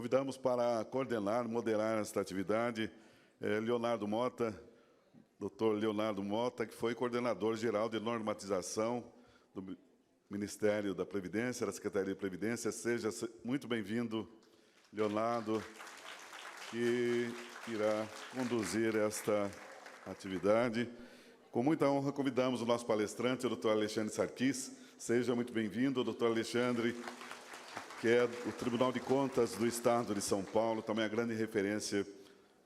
Convidamos para coordenar, moderar esta atividade, Leonardo Mota, doutor Leonardo Mota, que foi coordenador geral de normatização do Ministério da Previdência, da Secretaria de Previdência. Seja muito bem-vindo, Leonardo, que irá conduzir esta atividade. Com muita honra, convidamos o nosso palestrante, o doutor Alexandre Sarquis. Seja muito bem-vindo, doutor Alexandre, que é do Tribunal de Contas do Estado de São Paulo, também a grande referência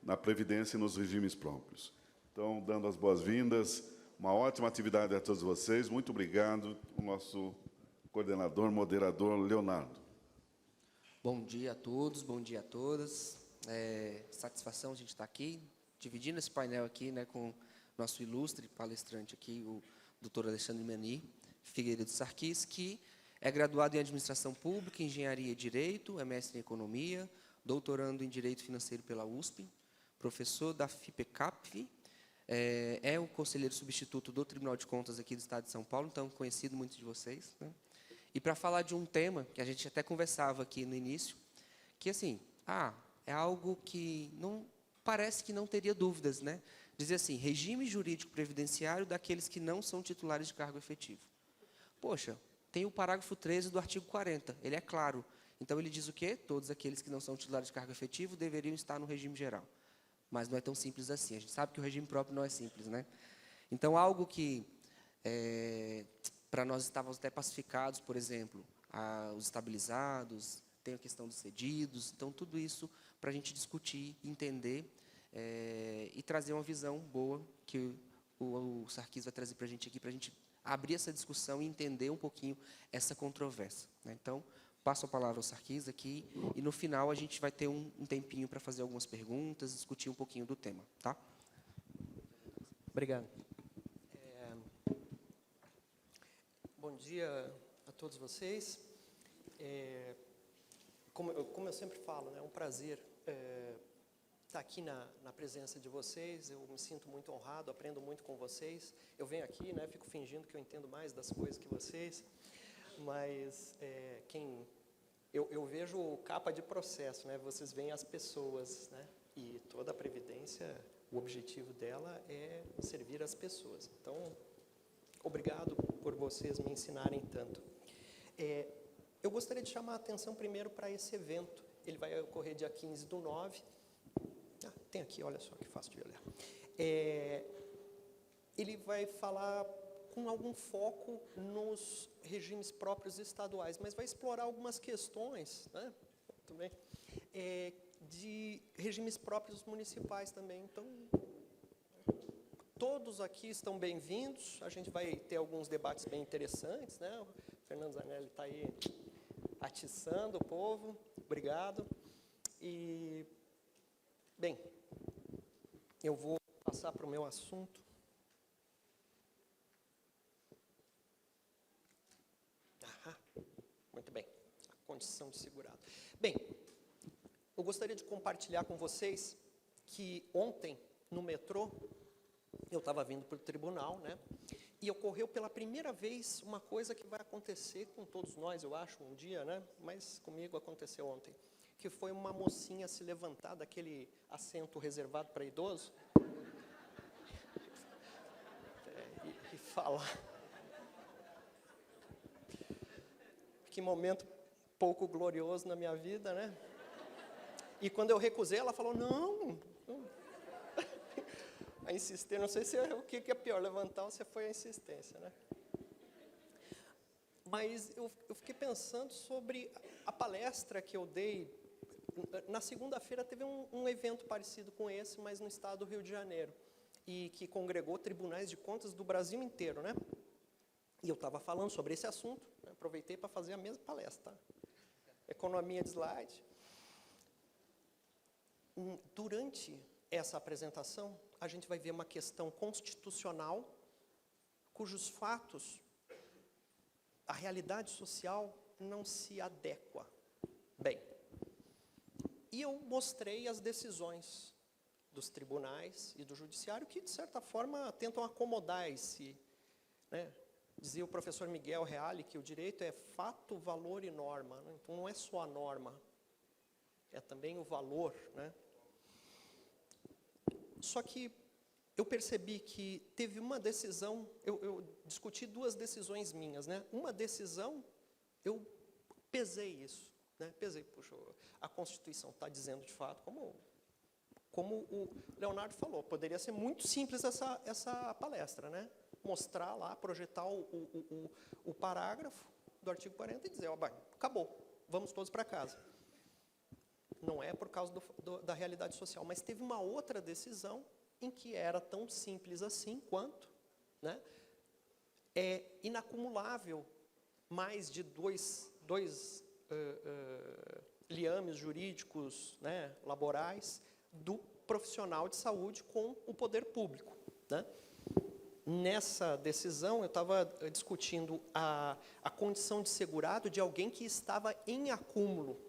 na Previdência e nos regimes próprios. Então, dando as boas-vindas, uma ótima atividade a todos vocês. Muito obrigado, o nosso coordenador, moderador, Leonardo. Bom dia a todos, bom dia a todas. Satisfação a gente estar aqui, dividindo esse painel aqui, né, com nosso ilustre palestrante aqui, o doutor Alexandre Mani Figueiredo Sarquis, que é graduado em Administração Pública, Engenharia e Direito, é mestre em Economia, doutorando em Direito Financeiro pela USP, professor da FIPECAP, é o conselheiro substituto do Tribunal de Contas aqui do Estado de São Paulo, então conhecido muitos de vocês, né? E para falar de um tema que a gente até conversava aqui no início, que assim, é algo que não parece que não teria dúvidas, né? Dizer assim, regime jurídico previdenciário daqueles que não são titulares de cargo efetivo. Poxa, tem o parágrafo 13 do artigo 40, ele é claro. Então, ele diz o quê? Todos aqueles que não são titulares de cargo efetivo deveriam estar no regime geral. Mas não é tão simples assim. A gente sabe que o regime próprio não é simples, né? Então, algo que, para nós, estávamos até pacificados, por exemplo, os estabilizados, tem a questão dos cedidos. Então, tudo isso para a gente discutir, entender e trazer uma visão boa que o Sarquis vai trazer para a gente aqui, para a gente abrir essa discussão e entender um pouquinho essa controvérsia, né? Então, passo a palavra ao Sarquis aqui, e no final a gente vai ter um tempinho para fazer algumas perguntas, discutir um pouquinho do tema, tá? Obrigado. Bom dia a todos vocês. Como eu sempre falo, né, é um prazer estar aqui na presença de vocês. Eu me sinto muito honrado, aprendo muito com vocês. Eu venho aqui, né, fico fingindo que eu entendo mais das coisas que vocês, mas eu vejo capa de processo, né? Vocês veem as pessoas, né? E toda a Previdência, o objetivo dela é servir as pessoas. Então, obrigado por vocês me ensinarem tanto. Eu gostaria de chamar a atenção primeiro para esse evento. Ele vai ocorrer dia 15/9. Tem aqui, olha só que fácil de olhar. Ele vai falar com algum foco nos regimes próprios estaduais, mas vai explorar algumas questões, né, também, de regimes próprios municipais também. Então, todos aqui estão bem-vindos. A gente vai ter alguns debates bem interessantes, né? O Fernando Zanelli está aí atiçando o povo. Obrigado. E, bem, eu vou passar para o meu assunto. Muito bem, a condição de segurado. Bem, eu gostaria de compartilhar com vocês que ontem, no metrô, eu estava vindo para o tribunal, né? E ocorreu pela primeira vez uma coisa que vai acontecer com todos nós, eu acho, um dia, né? Mas comigo aconteceu ontem, que foi uma mocinha se levantar daquele assento reservado para idoso e falar. Que momento pouco glorioso na minha vida, né? E quando eu recusei, ela falou, não. A insistência, não sei se o que é pior, levantar ou se foi a insistência, né? Mas eu fiquei pensando sobre a palestra que eu dei. Na segunda-feira teve um evento parecido com esse, mas no estado do Rio de Janeiro, e que congregou tribunais de contas do Brasil inteiro, né? E eu estava falando sobre esse assunto, né? Aproveitei para fazer a mesma palestra, tá? Economia de slide. Durante essa apresentação, a gente vai ver uma questão constitucional, cujos fatos, a realidade social não se adequa bem. E eu mostrei as decisões dos tribunais e do judiciário que, de certa forma, tentam acomodar esse, né? Dizia o professor Miguel Reale que o direito é fato, valor e norma, né? Então, não é só a norma, é também o valor, né? Só que eu percebi que teve uma decisão, eu discuti 2 decisões minhas, né? Uma decisão, eu pesei isso, né? Pesei, puxa, a Constituição está dizendo de fato, como o Leonardo falou, poderia ser muito simples essa palestra, né? Mostrar lá, projetar o parágrafo do artigo 40 e dizer, ó, acabou, vamos todos para casa. Não é por causa da realidade social, mas teve uma outra decisão em que era tão simples assim quanto, né, é inacumulável mais de dois liames jurídicos, né, laborais do profissional de saúde com o poder público, né? Nessa decisão, eu estava discutindo a condição de segurado de alguém que estava em acúmulo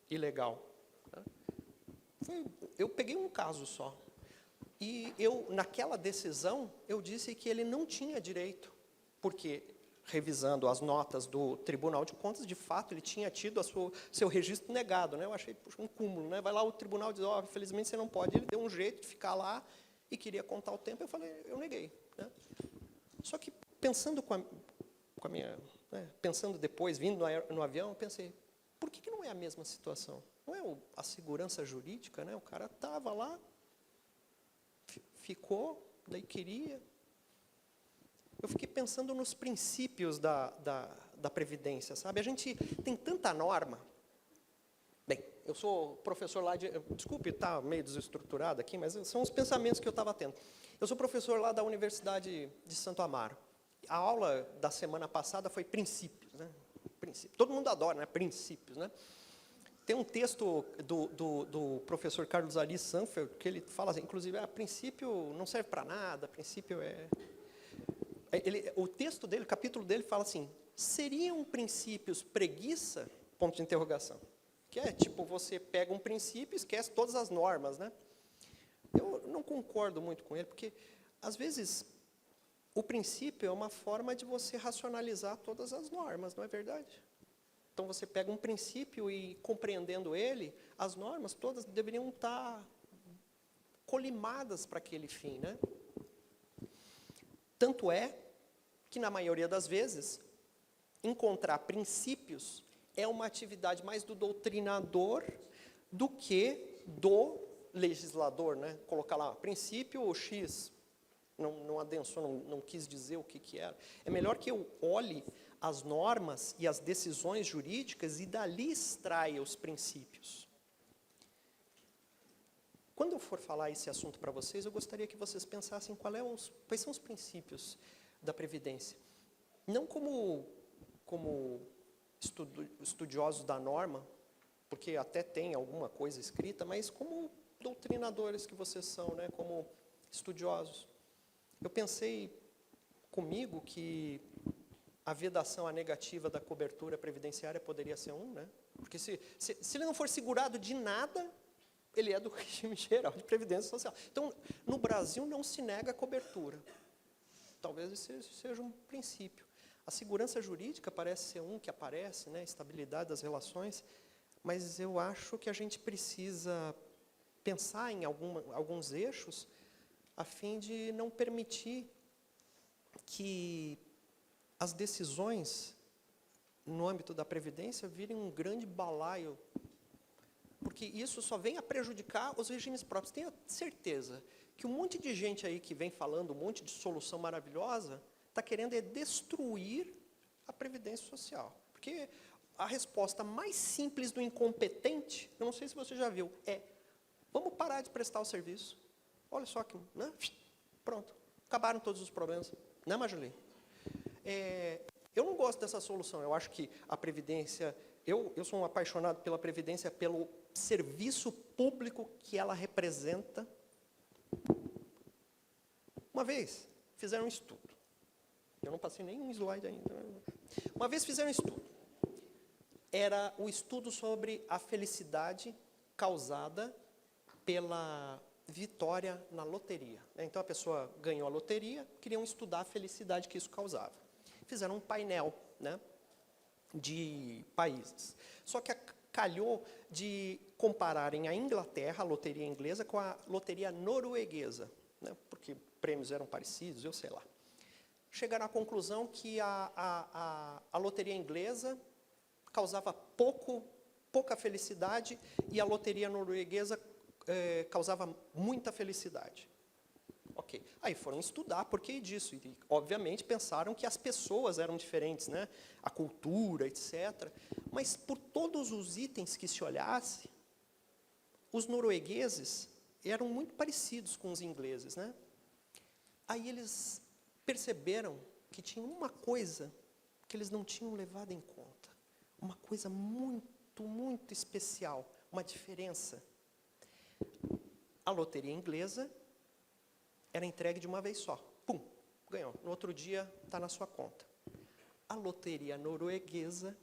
ilegal. Eu peguei um caso só. E naquela decisão, eu disse que ele não tinha direito, porque, revisando as notas do Tribunal de Contas, de fato, ele tinha tido seu registro negado, né? Eu achei, puxa, um cúmulo, né? Vai lá o tribunal e diz, ó, infelizmente você não pode. Ele deu um jeito de ficar lá e queria contar o tempo. Eu falei, eu neguei, né? Só que, pensando pensando depois, vindo no avião, eu pensei, por que não é a mesma situação? Não é a segurança jurídica, né? O cara estava lá, ficou, daí queria. Eu fiquei pensando nos princípios da Previdência, sabe? A gente tem tanta norma. Bem, eu sou professor lá de... Desculpe estar meio desestruturado aqui, mas são os pensamentos que eu estava tendo. Eu sou professor lá da Universidade de Santo Amaro. A aula da semana passada foi princípios, né? Princípios. Todo mundo adora, né? Princípios, né? Tem um texto do professor Carlos Ari Sanfeld, que ele fala assim, inclusive, princípio não serve para nada, princípio é... o texto dele, o capítulo dele fala assim, seriam princípios preguiça? Ponto de interrogação. Que é tipo, você pega um princípio e esquece todas as normas, né? Eu não concordo muito com ele, porque, às vezes, o princípio é uma forma de você racionalizar todas as normas, não é verdade? Então, você pega um princípio e, compreendendo ele, as normas todas deveriam estar colimadas para aquele fim, né? Tanto é que, na maioria das vezes, encontrar princípios é uma atividade mais do doutrinador do que do legislador, né? Colocar lá, princípio X, não adensou, não quis dizer o que era. É melhor que eu olhe as normas e as decisões jurídicas e dali extraia os princípios. Quando eu for falar esse assunto para vocês, eu gostaria que vocês pensassem quais são os princípios da Previdência. Não como estudiosos da norma, porque até tem alguma coisa escrita, mas como doutrinadores que vocês são, né, como estudiosos. Eu pensei comigo que a vedação à negativa da cobertura previdenciária poderia ser né? Porque se ele não for segurado de nada, ele é do regime geral de previdência social. Então, no Brasil não se nega a cobertura. Talvez esse seja um princípio. A segurança jurídica parece ser que aparece, né, estabilidade das relações, mas eu acho que a gente precisa pensar em alguns eixos a fim de não permitir que as decisões no âmbito da Previdência virem um grande balaio, porque isso só vem a prejudicar os regimes próprios. Tenho certeza que um monte de gente aí que vem falando um monte de solução maravilhosa está querendo destruir a Previdência Social. Porque a resposta mais simples do incompetente, eu não sei se você já viu, vamos parar de prestar o serviço. Olha só que, né? Pronto, acabaram todos os problemas. Né, Marjolie? Eu não gosto dessa solução. Eu acho que a Previdência... Eu sou um apaixonado pela Previdência, pelo serviço público que ela representa. Uma vez, fizeram um estudo. Eu não passei nenhum slide ainda. Uma vez fizeram um estudo. Era o estudo sobre a felicidade causada pela vitória na loteria. Então, a pessoa ganhou a loteria, queriam estudar a felicidade que isso causava. Fizeram um painel, né, de países. Só que calhou de compararem a Inglaterra, a loteria inglesa, com a loteria norueguesa, né? Porque prêmios eram parecidos, eu sei lá. Chegaram à conclusão que a loteria inglesa causava pouca felicidade e a loteria norueguesa causava muita felicidade. Ok. Aí foram estudar por que disso. E, obviamente, pensaram que as pessoas eram diferentes, né? A cultura, etc. Mas, por todos os itens que se olhasse, os noruegueses eram muito parecidos com os ingleses, né? Aí eles perceberam que tinha uma coisa que eles não tinham levado em conta. Uma coisa muito, muito especial. Uma diferença. A loteria inglesa era entregue de uma vez só. Pum, ganhou. No outro dia, está na sua conta. A loteria norueguesa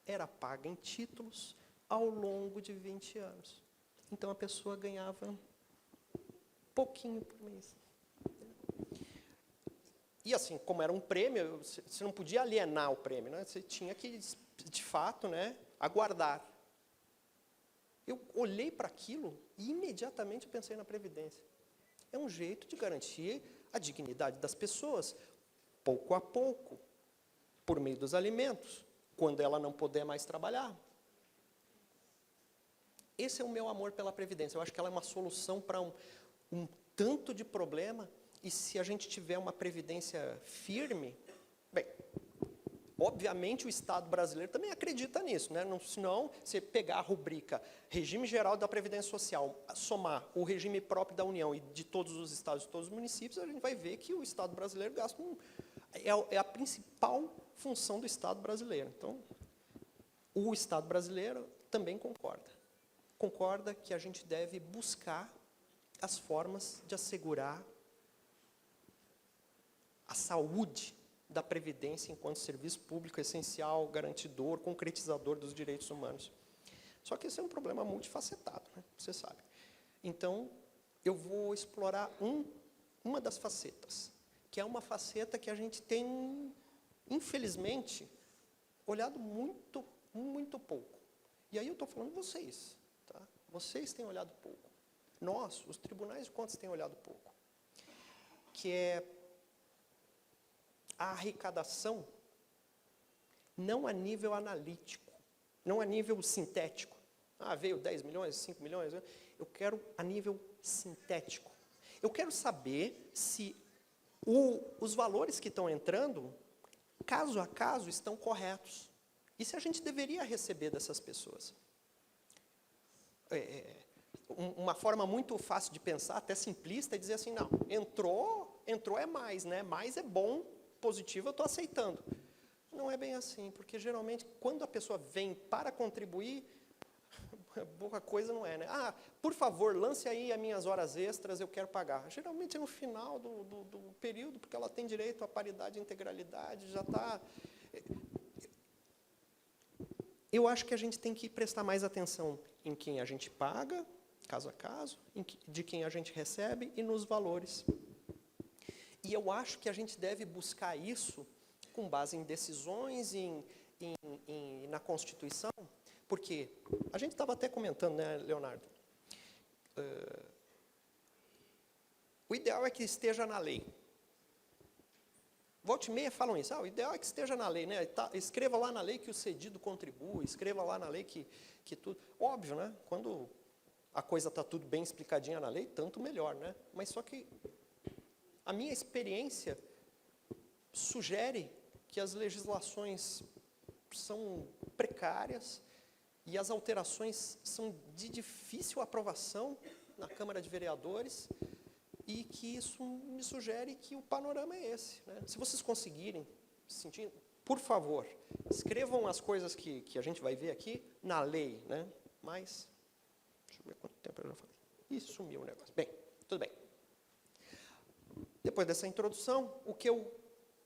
era paga em títulos ao longo de 20 anos. Então, a pessoa ganhava pouquinho por mês. E assim, como era um prêmio, você não podia alienar o prêmio, né? Você tinha que, de fato, né, aguardar. Eu olhei para aquilo e imediatamente pensei na Previdência. É um jeito de garantir a dignidade das pessoas, pouco a pouco, por meio dos alimentos, quando ela não puder mais trabalhar. Esse é o meu amor pela Previdência. Eu acho que ela é uma solução para um tanto de problema, e se a gente tiver uma Previdência firme, bem, obviamente o Estado brasileiro também acredita nisso, né? Senão, você pegar a rubrica Regime Geral da Previdência Social, somar o regime próprio da União e de todos os estados e todos os municípios, a gente vai ver que o Estado brasileiro gasta é a principal função do Estado brasileiro. Então, o Estado brasileiro também concorda que a gente deve buscar as formas de assegurar a saúde da Previdência enquanto serviço público essencial, garantidor, concretizador dos direitos humanos. Só que esse é um problema multifacetado, né? Você sabe. Então, eu vou explorar uma das facetas, que é uma faceta que a gente tem, infelizmente, olhado muito, muito pouco. E aí eu estou falando vocês, tá? Vocês têm olhado pouco. Nós, os tribunais de contas, têm olhado pouco. Que é a arrecadação, não a nível analítico, não a nível sintético. Ah, veio 10 milhões, 5 milhões. Eu quero a nível sintético. Eu quero saber se os valores que estão entrando, caso a caso, estão corretos. E se a gente deveria receber dessas pessoas. Uma forma muito fácil de pensar, até simplista, é dizer assim, não, entrou é mais, né? Mais é bom, positivo, eu estou aceitando. Não é bem assim, porque geralmente, quando a pessoa vem para contribuir, pouca coisa não é, né? Ah, por favor, lance aí as minhas horas extras, eu quero pagar. Geralmente é no final do período, porque ela tem direito à paridade e integralidade, já está... Eu acho que a gente tem que prestar mais atenção em quem a gente paga, caso a caso, de quem a gente recebe e nos valores. E eu acho que a gente deve buscar isso com base em decisões, na Constituição, porque a gente estava até comentando, né, Leonardo? O ideal é que esteja na lei. Volta e meia falam isso, o ideal é que esteja na lei, né? Escreva lá na lei que o cedido contribui, escreva lá na lei que tudo... Óbvio, né? Quando a coisa está tudo bem explicadinha na lei, tanto melhor, né? Mas só que a minha experiência sugere que as legislações são precárias e as alterações são de difícil aprovação na Câmara de Vereadores e que isso me sugere que o panorama é esse, né? Se vocês conseguirem, por favor, escrevam as coisas que a gente vai ver aqui na lei, né? Mas, deixa eu ver quanto tempo eu já falei. Ih, sumiu o negócio. Bem, tudo bem. Depois dessa introdução, o que eu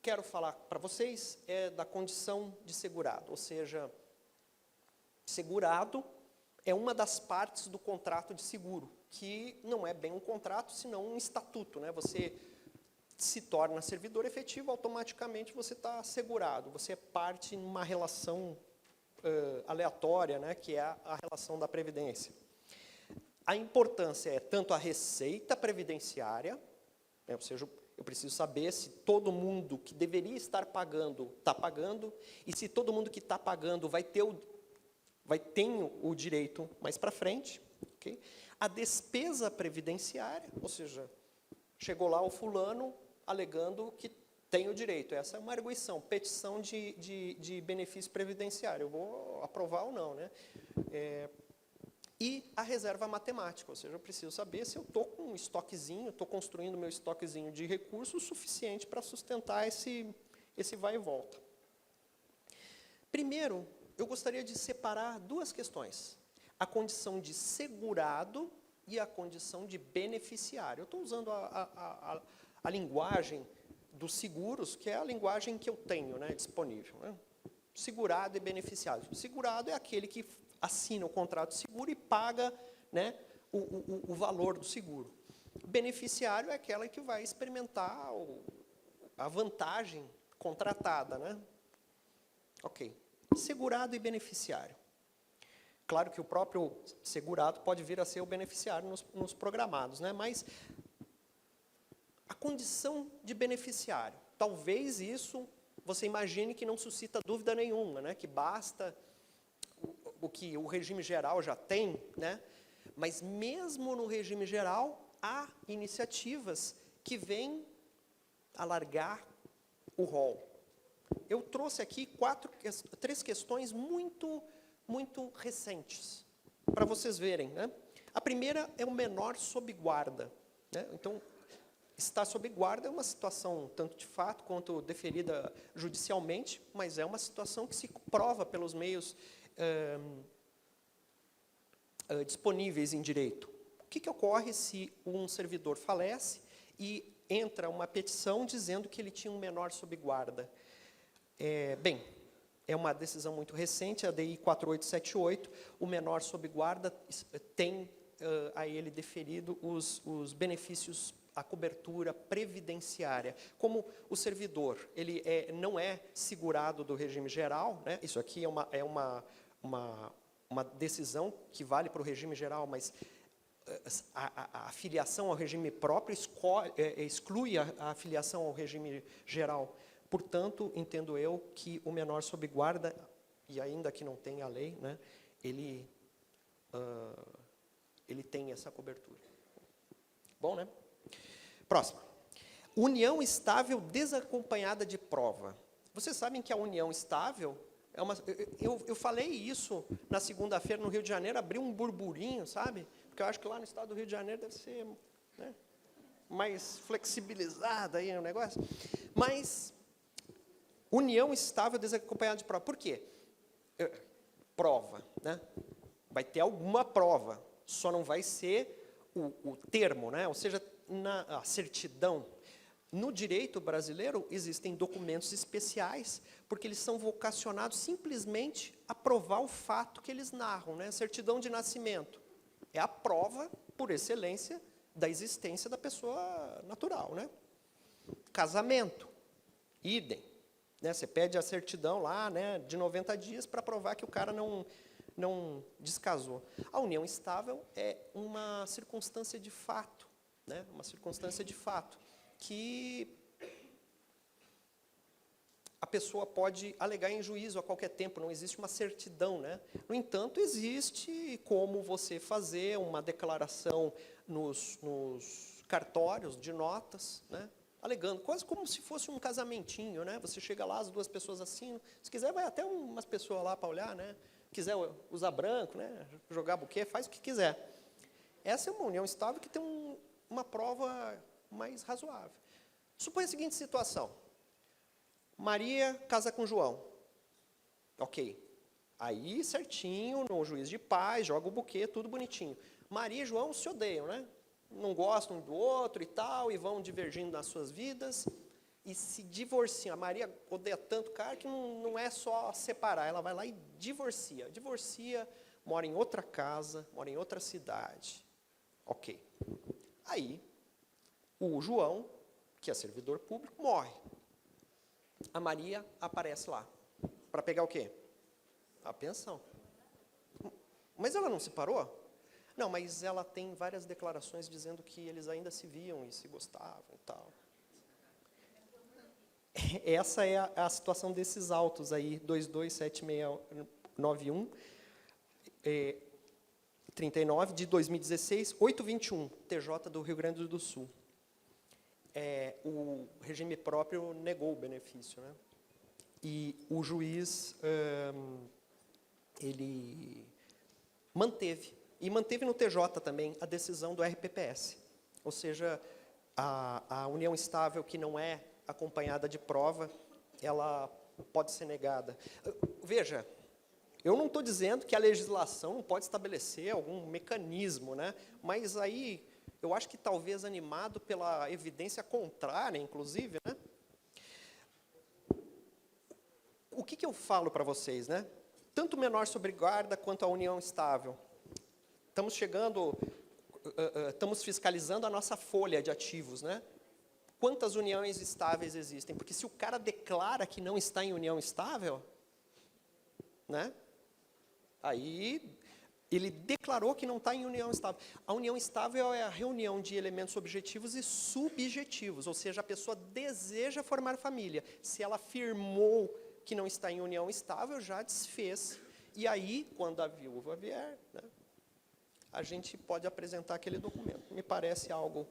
quero falar para vocês é da condição de segurado, ou seja, segurado é uma das partes do contrato de seguro, que não é bem um contrato, senão um estatuto, né? Você se torna servidor efetivo, automaticamente você está segurado, você é parte em uma relação aleatória, né, que é a relação da Previdência. A importância é tanto a receita previdenciária, né, ou seja, eu preciso saber se todo mundo que deveria estar pagando, está pagando, e se todo mundo que está pagando vai ter o direito mais para frente. Okay? A despesa previdenciária, ou seja, chegou lá o fulano alegando que tem o direito. Essa é uma arguição, petição de benefício previdenciário. Eu vou aprovar ou não, né? E a reserva matemática, ou seja, eu preciso saber se eu estou com um estoquezinho, estou construindo meu estoquezinho de recursos suficiente para sustentar esse vai e volta. Primeiro, eu gostaria de separar duas questões. A condição de segurado e a condição de beneficiário. Eu estou usando a linguagem dos seguros, que é a linguagem que eu tenho, né, disponível. Né? Segurado e beneficiário. Segurado é aquele que assina o contrato de seguro e paga, né, o valor do seguro. Beneficiário é aquela que vai experimentar a vantagem contratada. Né? Ok. Segurado e beneficiário. Claro que o próprio segurado pode vir a ser o beneficiário nos programados, né? Mas a condição de beneficiário, talvez isso você imagine que não suscita dúvida nenhuma, né? Que basta o que o regime geral já tem, né? Mas mesmo no regime geral, há iniciativas que vêm alargar o rol. Eu trouxe aqui três questões muito recentes, para vocês verem. Né? A primeira é o menor sob guarda. Né? Então, estar sob guarda é uma situação tanto de fato quanto deferida judicialmente, mas é uma situação que se prova pelos meios disponíveis em direito. O que ocorre se um servidor falece e entra uma petição dizendo que ele tinha um menor sob guarda? Bem, é uma decisão muito recente, a DI 4878, o menor sob guarda tem a ele deferido os benefícios, a cobertura previdenciária. Como o servidor ele não é segurado do regime geral, né? Isso aqui é uma decisão que vale para o regime geral, mas a filiação ao regime próprio exclui a filiação ao regime geral. Portanto, entendo eu que o menor sob guarda, e ainda que não tenha a lei, né, ele tem essa cobertura. Bom, né? Próxima. União estável desacompanhada de prova. Vocês sabem que a união estável é uma... Eu falei isso na segunda-feira no Rio de Janeiro, abri um burburinho, sabe? Porque eu acho que lá no estado do Rio de Janeiro deve ser, né, mais flexibilizado aí o negócio. Mas... união estável desacompanhada de prova. Por quê? Prova, né? Vai ter alguma prova, só não vai ser o termo, né? Ou seja, a certidão. No direito brasileiro, existem documentos especiais, porque eles são vocacionados simplesmente a provar o fato que eles narram, né? Certidão de nascimento. É a prova, por excelência, da existência da pessoa natural, né? Casamento, idem. Né, você pede a certidão lá, né, de 90 dias para provar que o cara não descasou. A união estável é uma circunstância de fato, né, uma circunstância de fato que a pessoa pode alegar em juízo a qualquer tempo, não existe uma certidão. Né? No entanto, existe como você fazer uma declaração nos cartórios de notas, né? Alegando, quase como se fosse um casamentinho, né? Você chega lá, as duas pessoas assinam. Se quiser, vai até umas pessoas lá para olhar, né? Quiser usar branco, né? Jogar buquê, faz o que quiser. Essa é uma união estável que tem uma prova mais razoável. Suponha a seguinte situação. Maria casa com João. Ok. Aí, certinho, no juiz de paz, joga o buquê, tudo bonitinho. Maria e João se odeiam, né? Não gostam um do outro e tal, e vão divergindo nas suas vidas, e se divorciam. A Maria odeia tanto o cara que não é só separar, ela vai lá e divorcia. Divorcia, mora em outra casa, mora em outra cidade. Ok. Aí, o João, que é servidor público, morre. A Maria aparece lá. Para pegar o quê? A pensão. Mas ela não se parou? Não, mas ela tem várias declarações dizendo que eles ainda se viam e se gostavam e tal. Essa é a situação desses autos aí, 227691, 39, de 2016, 821, TJ do Rio Grande do Sul. O regime próprio negou o benefício, né? E o juiz, ele manteve, e manteve no TJ também, a decisão do RPPS. Ou seja, a união estável que não é acompanhada de prova, ela pode ser negada. Veja, eu não estou dizendo que a legislação não pode estabelecer algum mecanismo, né? Mas aí, eu acho que talvez animado pela evidência contrária, inclusive, né? O que eu falo para vocês, né? Tanto o menor sobre guarda quanto a união estável. Estamos fiscalizando a nossa folha de ativos, né? Quantas uniões estáveis existem? Porque se o cara declara que não está em união estável, né? Aí, ele declarou que não está em união estável. A união estável é a reunião de elementos objetivos e subjetivos, ou seja, a pessoa deseja formar família. Se ela afirmou que não está em união estável, já desfez. E aí, quando a viúva vier, né, a gente pode apresentar aquele documento. Me parece algo,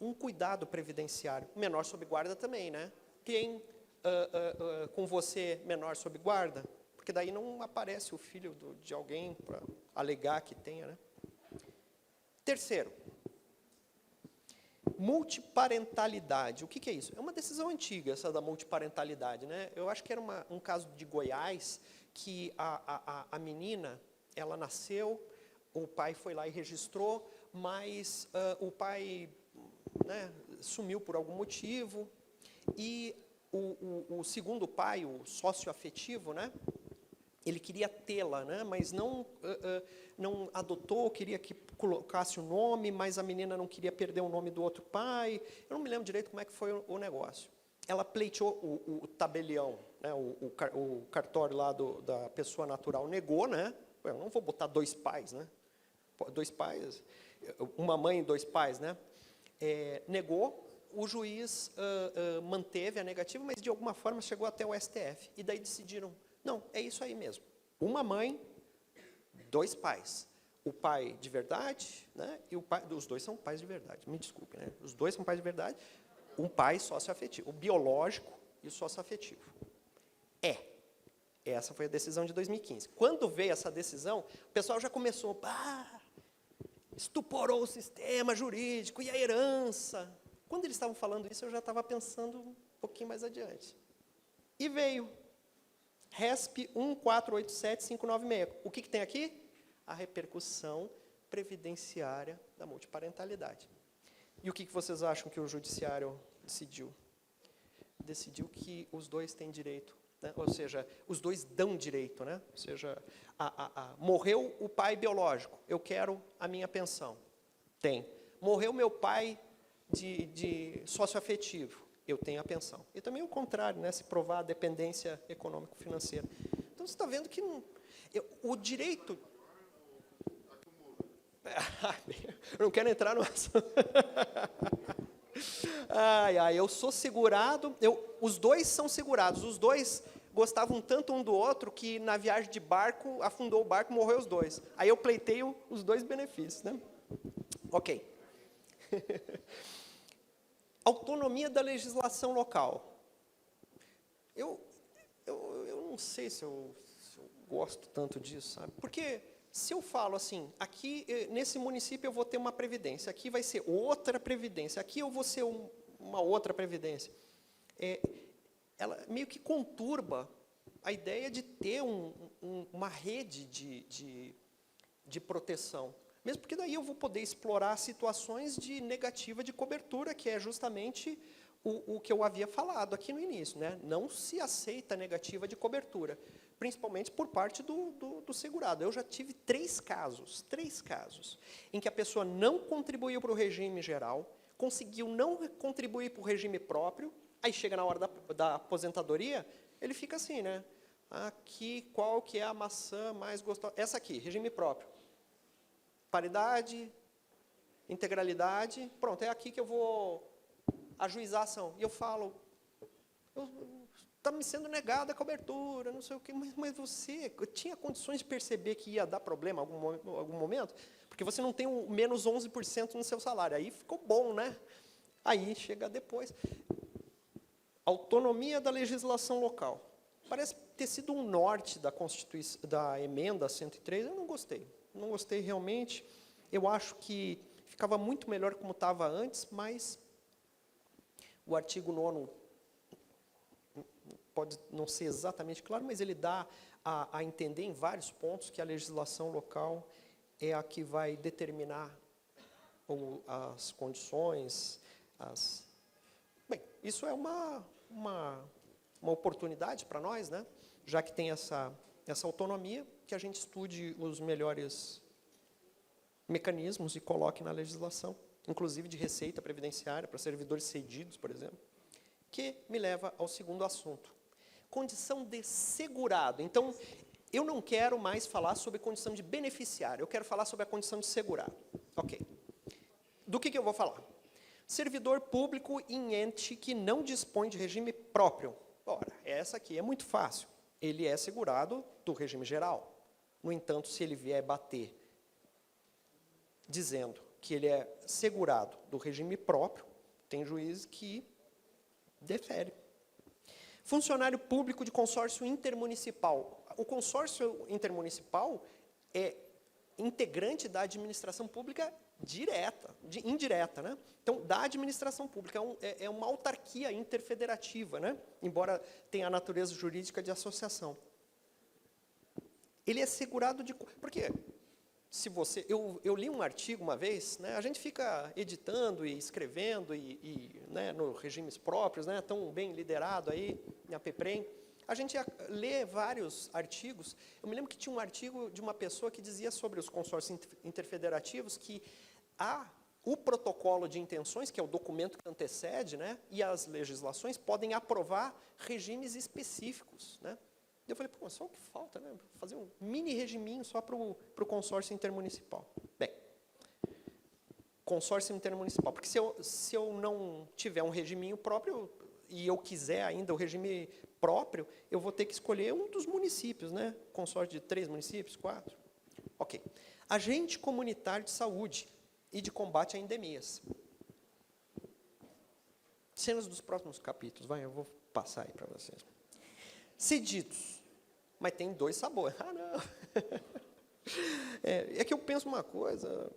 um cuidado previdenciário. Menor sob guarda também, né? Quem com você menor sob guarda? Porque daí não aparece o filho de alguém para alegar que tenha, né? Terceiro, multiparentalidade. O que é isso? É uma decisão antiga, essa da multiparentalidade, né? Eu acho que era um caso de Goiás, que a menina, ela nasceu, o pai foi lá e registrou, mas o pai, né, sumiu por algum motivo, e o segundo pai, o sócio afetivo, né, ele queria tê-la, né, mas não adotou, queria que colocasse o nome, mas a menina não queria perder o nome do outro pai. Eu não me lembro direito como é que foi o negócio. Ela pleiteou o tabelião, né, o cartório lá da pessoa natural negou, né? Eu não vou botar dois pais, né? Dois pais, uma mãe e dois pais, né? Negou, o juiz manteve a negativa, mas de alguma forma chegou até o STF. E daí decidiram, não, é isso aí mesmo. Uma mãe, dois pais. O pai de verdade, né? E o pai, os dois são pais de verdade, me desculpe, né? Os dois são pais de verdade, um pai socioafetivo, o biológico e o socioafetivo. Essa foi a decisão de 2015. Quando veio essa decisão, o pessoal já começou, estuporou o sistema jurídico e a herança. Quando eles estavam falando isso, eu já estava pensando um pouquinho mais adiante. E veio RESP 1487596. O que tem aqui? A repercussão previdenciária da multiparentalidade. E o que vocês acham que o judiciário decidiu? Decidiu que os dois têm direito, né? Ou seja, os dois dão direito, né? Ou seja, morreu o pai biológico, eu quero a minha pensão. Tem. Morreu meu pai de socioafetivo, eu tenho a pensão. E também o contrário, né? Se provar a dependência econômico-financeira. Então, você está vendo que o direito... Eu não quero entrar no assunto. Eu sou segurado, os dois são segurados, os dois gostavam tanto um do outro que na viagem de barco, afundou o barco, morreu os dois. Aí eu pleiteio os dois benefícios, né? Ok. Autonomia da legislação local. Eu não sei se eu gosto tanto disso, sabe? Porque se eu falo assim, aqui nesse município eu vou ter uma previdência, aqui vai ser outra previdência, aqui eu vou ser uma outra previdência, ela meio que conturba a ideia de ter uma rede de proteção. Mesmo porque daí eu vou poder explorar situações de negativa de cobertura, que é justamente o que eu havia falado aqui no início, né? Não se aceita negativa de cobertura, principalmente por parte do segurado. Eu já tive três casos, em que a pessoa não contribuiu para o regime geral, conseguiu não contribuir para o regime próprio, aí chega na hora da aposentadoria, ele fica assim, né? aqui, qual que é a maçã mais gostosa? Essa aqui, regime próprio. Paridade, integralidade, pronto, é aqui que eu vou ajuizar a ação. E eu falo, está me sendo negada a cobertura, não sei o quê, mas você tinha condições de perceber que ia dar problema em algum momento? Porque você não tem o menos 11% no seu salário. Aí ficou bom, né? Aí chega depois. Autonomia da legislação local. Parece ter sido um norte da Constituição, da emenda 103, eu não gostei. Não gostei realmente. Eu acho que ficava muito melhor como estava antes, mas o artigo 9º pode não ser exatamente claro, mas ele dá a entender em vários pontos que a legislação local é a que vai determinar as condições. Bem, isso é uma oportunidade para nós, né? Já que tem essa autonomia, que a gente estude os melhores mecanismos e coloque na legislação, inclusive de receita previdenciária para servidores cedidos, por exemplo, que me leva ao segundo assunto. Condição de segurado. Então, eu não quero mais falar sobre condição de beneficiário, eu quero falar sobre a condição de segurado. Ok. Do que eu vou falar? Servidor público em ente que não dispõe de regime próprio. Ora, essa aqui é muito fácil. Ele é segurado do regime geral. No entanto, se ele vier bater dizendo que ele é segurado do regime próprio, tem juiz que defere. Funcionário público de consórcio intermunicipal. O consórcio intermunicipal é integrante da administração pública indireta, né? Então, da administração pública, é uma autarquia interfederativa, né? Embora tenha a natureza jurídica de associação. Ele é segurado de... Por quê? Se você, eu li um artigo uma vez, né, a gente fica editando e escrevendo, né, nos regimes próprios, né, tão bem liderado aí, em APPREM, a gente lê vários artigos. Eu me lembro que tinha um artigo de uma pessoa que dizia sobre os consórcios interfederativos que o protocolo de intenções, que é o documento que antecede, né, e as legislações podem aprovar regimes específicos, né? Eu falei, pô, só o que falta, né? Fazer um mini regiminho só para o consórcio intermunicipal. Bem, consórcio intermunicipal, porque se eu não tiver um regiminho próprio e eu quiser ainda o regime próprio, eu vou ter que escolher um dos municípios, né? Consórcio de 3 municípios, 4. Ok. Agente comunitário de saúde e de combate a endemias. Cenas dos próximos capítulos, eu vou passar aí para vocês. Cedidos. Mas tem 2 sabores. Ah, não. É que eu penso uma coisa.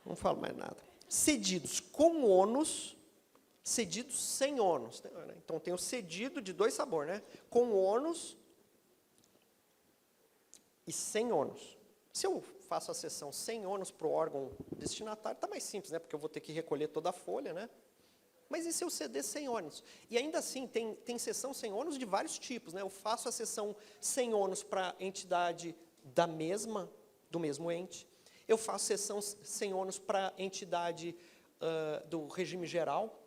Não falo mais nada. Cedidos com ônus, cedidos sem ônus. Então, tem o cedido de 2 sabores, né? Com ônus e sem ônus. Se eu faço a cessão sem ônus para o órgão destinatário, está mais simples, né? Porque eu vou ter que recolher toda a folha, né? Mas e se eu ceder sem ônus? E ainda assim, tem cessão sem ônus de vários tipos, né? Eu faço a cessão sem ônus para a entidade do mesmo ente. Eu faço cessão sem ônus para a entidade do regime geral.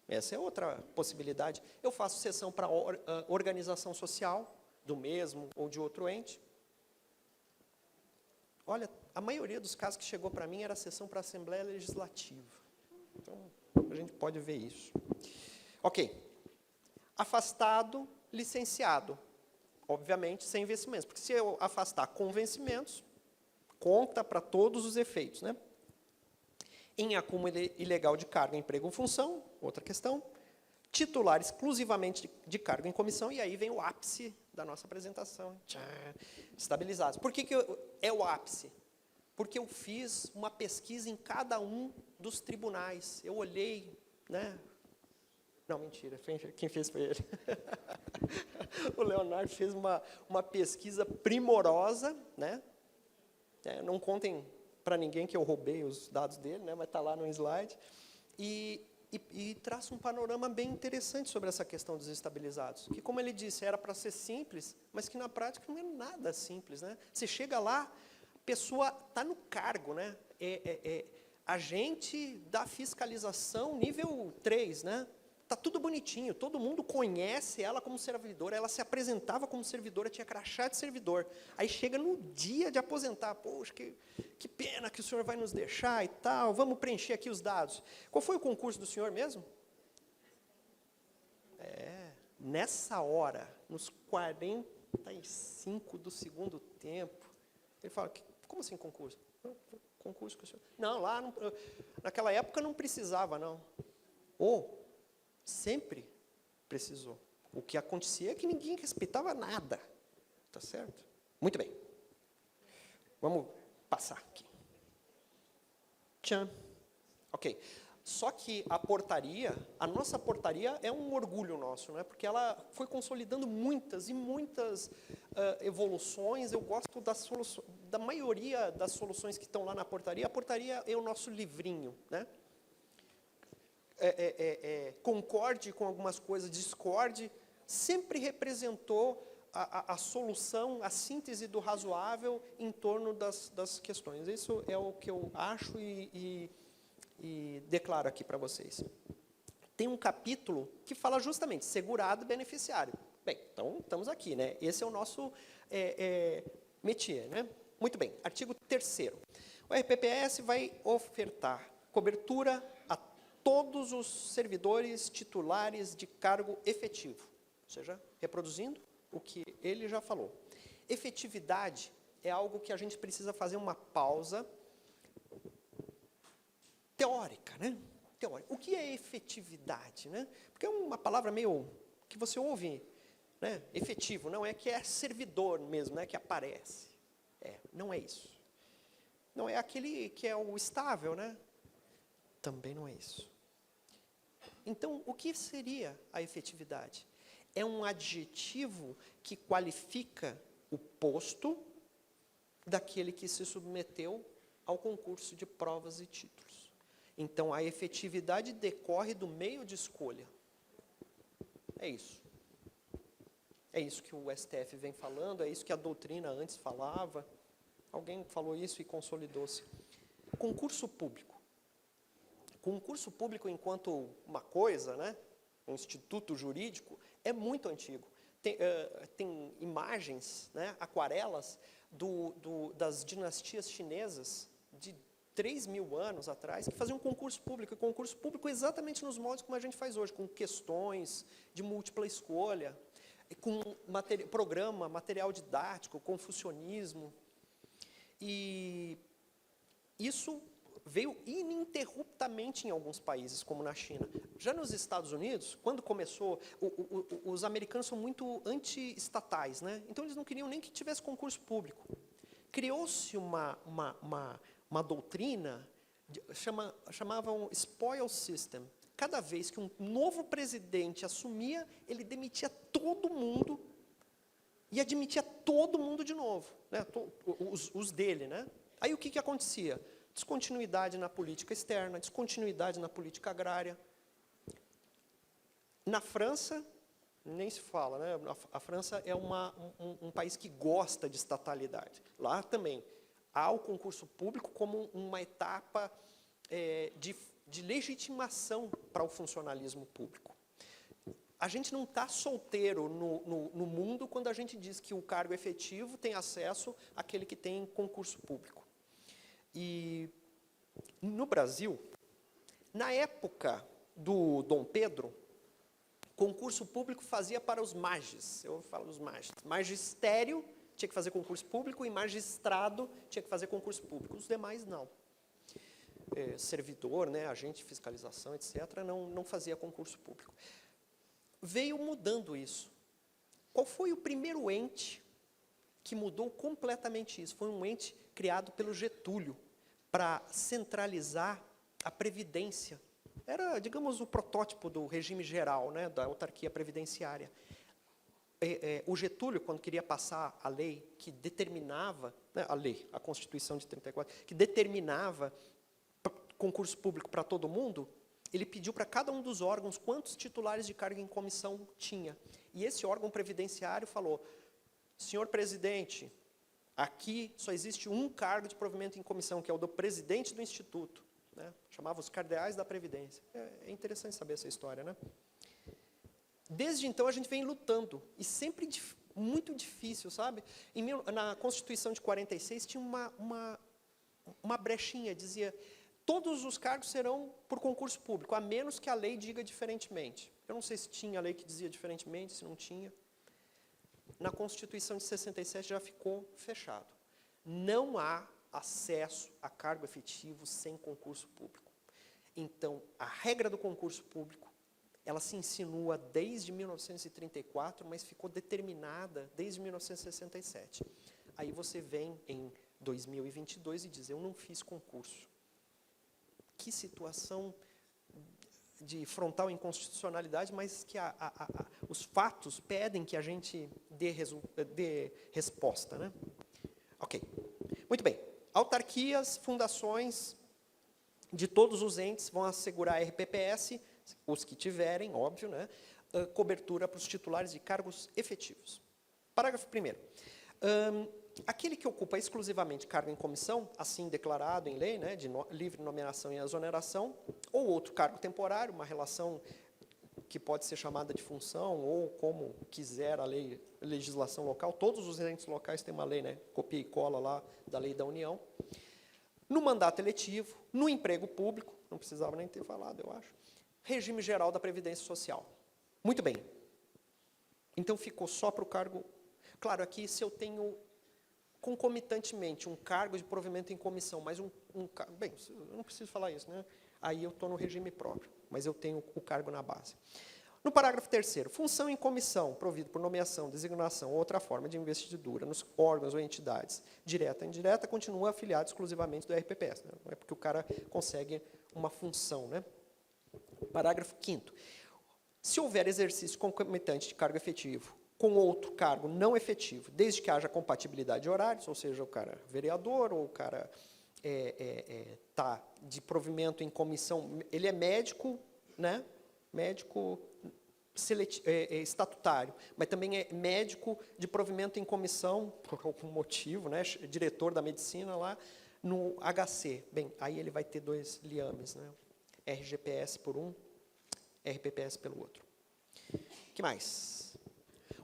Essa é outra possibilidade. Eu faço cessão para organização social, do mesmo ou de outro ente. Olha, a maioria dos casos que chegou para mim era cessão para a Assembleia Legislativa. Então, a gente pode ver isso. Ok. Afastado, licenciado. Obviamente, sem vencimentos. Porque se eu afastar com vencimentos, conta para todos os efeitos, né? Em acúmulo ilegal de cargo, emprego ou função, outra questão. Titular exclusivamente de cargo em comissão, e aí vem o ápice da nossa apresentação. Estabilizados. Por que é o ápice? Porque eu fiz uma pesquisa em cada um dos tribunais. Eu olhei, né? Não, mentira, quem fez foi ele. O Leonardo fez uma pesquisa primorosa, né? Não contem para ninguém que eu roubei os dados dele, né? Mas está lá no slide. E traça um panorama bem interessante sobre essa questão dos estabilizados. Que, como ele disse, era para ser simples, mas que na prática não é nada simples, né? Você chega lá, a pessoa está no cargo, né? Agente da fiscalização nível 3, né? Tá tudo bonitinho, todo mundo conhece ela como servidora, ela se apresentava como servidora, tinha crachá de servidor. Aí chega no dia de aposentar, poxa, que pena que o senhor vai nos deixar e tal, vamos preencher aqui os dados. Qual foi o concurso do senhor mesmo? Nessa hora, nos 45 do segundo tempo, ele fala, como assim concurso? Concurso que o senhor... Não, lá, naquela época não precisava, não. Sempre precisou. O que acontecia é que ninguém respeitava nada. Tá certo? Muito bem. Vamos passar aqui. Tchan. Ok. Só que a nossa portaria é um orgulho nosso, né? Porque ela foi consolidando muitas e muitas evoluções. Eu gosto da maioria das soluções que estão lá na portaria. A portaria é o nosso livrinho, né? Concorde com algumas coisas, discorde, sempre representou a solução, a síntese do razoável em torno das questões. Isso é o que eu acho e declaro aqui para vocês. Tem um capítulo que fala justamente segurado e beneficiário. Bem, então estamos aqui, né? Esse é o nosso métier, né? Muito bem, artigo 3º. O RPPS vai ofertar cobertura a todos os servidores titulares de cargo efetivo, ou seja, reproduzindo o que ele já falou. Efetividade é algo que a gente precisa fazer uma pausa teórica, né? Teórica. O que é efetividade, né? Porque é uma palavra meio que você ouve, né? Efetivo, não é que é servidor mesmo, não é que aparece. Não é isso. Não é aquele que é o estável, né? Também não é isso. Então, o que seria a efetividade? É um adjetivo que qualifica o posto daquele que se submeteu ao concurso de provas e títulos. Então, a efetividade decorre do meio de escolha. É isso. É isso que o STF vem falando, é isso que a doutrina antes falava. Alguém falou isso e consolidou-se. Concurso público. Concurso público, enquanto uma coisa, né, um instituto jurídico, é muito antigo. Tem imagens, né, aquarelas, das dinastias chinesas de 3.000 anos atrás, que faziam concurso público, e concurso público exatamente nos moldes como a gente faz hoje, com questões de múltipla escolha, com programa, material didático, confucionismo. E isso veio ininterruptamente em alguns países, como na China. Já nos Estados Unidos, quando começou, os americanos são muito anti-estatais, né? Então eles não queriam nem que tivesse concurso público. Criou-se uma doutrina, chamavam spoil system. Cada vez que um novo presidente assumia, ele demitia todo mundo e admitia todo mundo de novo, né? Os dele, né? Aí o que acontecia? Descontinuidade na política externa, descontinuidade na política agrária. Na França, nem se fala, né? A França é um país que gosta de estatalidade. Lá também há o concurso público como uma etapa de legitimação para o funcionalismo público. A gente não está solteiro no mundo quando a gente diz que o cargo efetivo tem acesso àquele que tem concurso público. E no Brasil, na época do Dom Pedro, concurso público fazia para os mages. Eu falo os mages. Magistério tinha que fazer concurso público e magistrado tinha que fazer concurso público. Os demais, não. Servidor, né, agente de fiscalização, etc., não fazia concurso público. Veio mudando isso. Qual foi o primeiro ente que mudou completamente isso? Foi um ente criado pelo Getúlio para centralizar a previdência. Era, digamos, o protótipo do regime geral, né, da autarquia previdenciária. O Getúlio, quando queria passar a lei que determinava, né, a Constituição de 34, que determinava concurso público para todo mundo, ele pediu para cada um dos órgãos quantos titulares de cargo em comissão tinha. E esse órgão previdenciário falou: senhor presidente, aqui só existe um cargo de provimento em comissão, que é o do presidente do instituto. Né? Chamava os cardeais da Previdência. É interessante saber essa história, né? Desde então, a gente vem lutando, e sempre muito difícil, sabe? Na Constituição de 46, tinha uma brechinha, dizia, todos os cargos serão por concurso público, a menos que a lei diga diferentemente. Eu não sei se tinha lei que dizia diferentemente, se não tinha. Na Constituição de 67 já ficou fechado. Não há acesso a cargo efetivo sem concurso público. Então, a regra do concurso público, ela se insinua desde 1934, mas ficou determinada desde 1967. Aí você vem em 2022 e diz, eu não fiz concurso. Que situação de frontal inconstitucionalidade, mas que os fatos pedem que a gente dê resposta, né? Ok. Muito bem. Autarquias, fundações de todos os entes vão assegurar a RPPS, os que tiverem, óbvio, né? Cobertura para os titulares de cargos efetivos. Parágrafo 1º. Aquele que ocupa exclusivamente cargo em comissão, assim declarado em lei, né, de livre nomeação e exoneração, ou outro cargo temporário, uma relação que pode ser chamada de função, ou como quiser a legislação local, todos os entes locais têm uma lei, né, copia e cola lá da lei da União, no mandato eletivo, no emprego público, não precisava nem ter falado, eu acho, regime geral da Previdência Social. Muito bem. Então, ficou só para o cargo... Claro, aqui, se eu tenho concomitantemente um cargo de provimento em comissão, mas bem, eu não preciso falar isso, né? Aí eu estou no regime próprio, mas eu tenho o cargo na base. No parágrafo 3º, função em comissão, provido por nomeação, designação ou outra forma de investidura nos órgãos ou entidades, direta ou indireta, continua afiliado exclusivamente do RPPS. Né? Não é porque o cara consegue uma função, né? Parágrafo 5º. Se houver exercício concomitante de cargo efetivo com outro cargo não efetivo, desde que haja compatibilidade de horários, ou seja, o cara é vereador, ou o cara está de provimento em comissão, ele é médico, né? Médico estatutário, mas também é médico de provimento em comissão, por algum motivo, né? Diretor da medicina lá, no HC. Bem, aí ele vai ter 2 liames, né? RGPS por um, RPPS pelo outro. O que mais?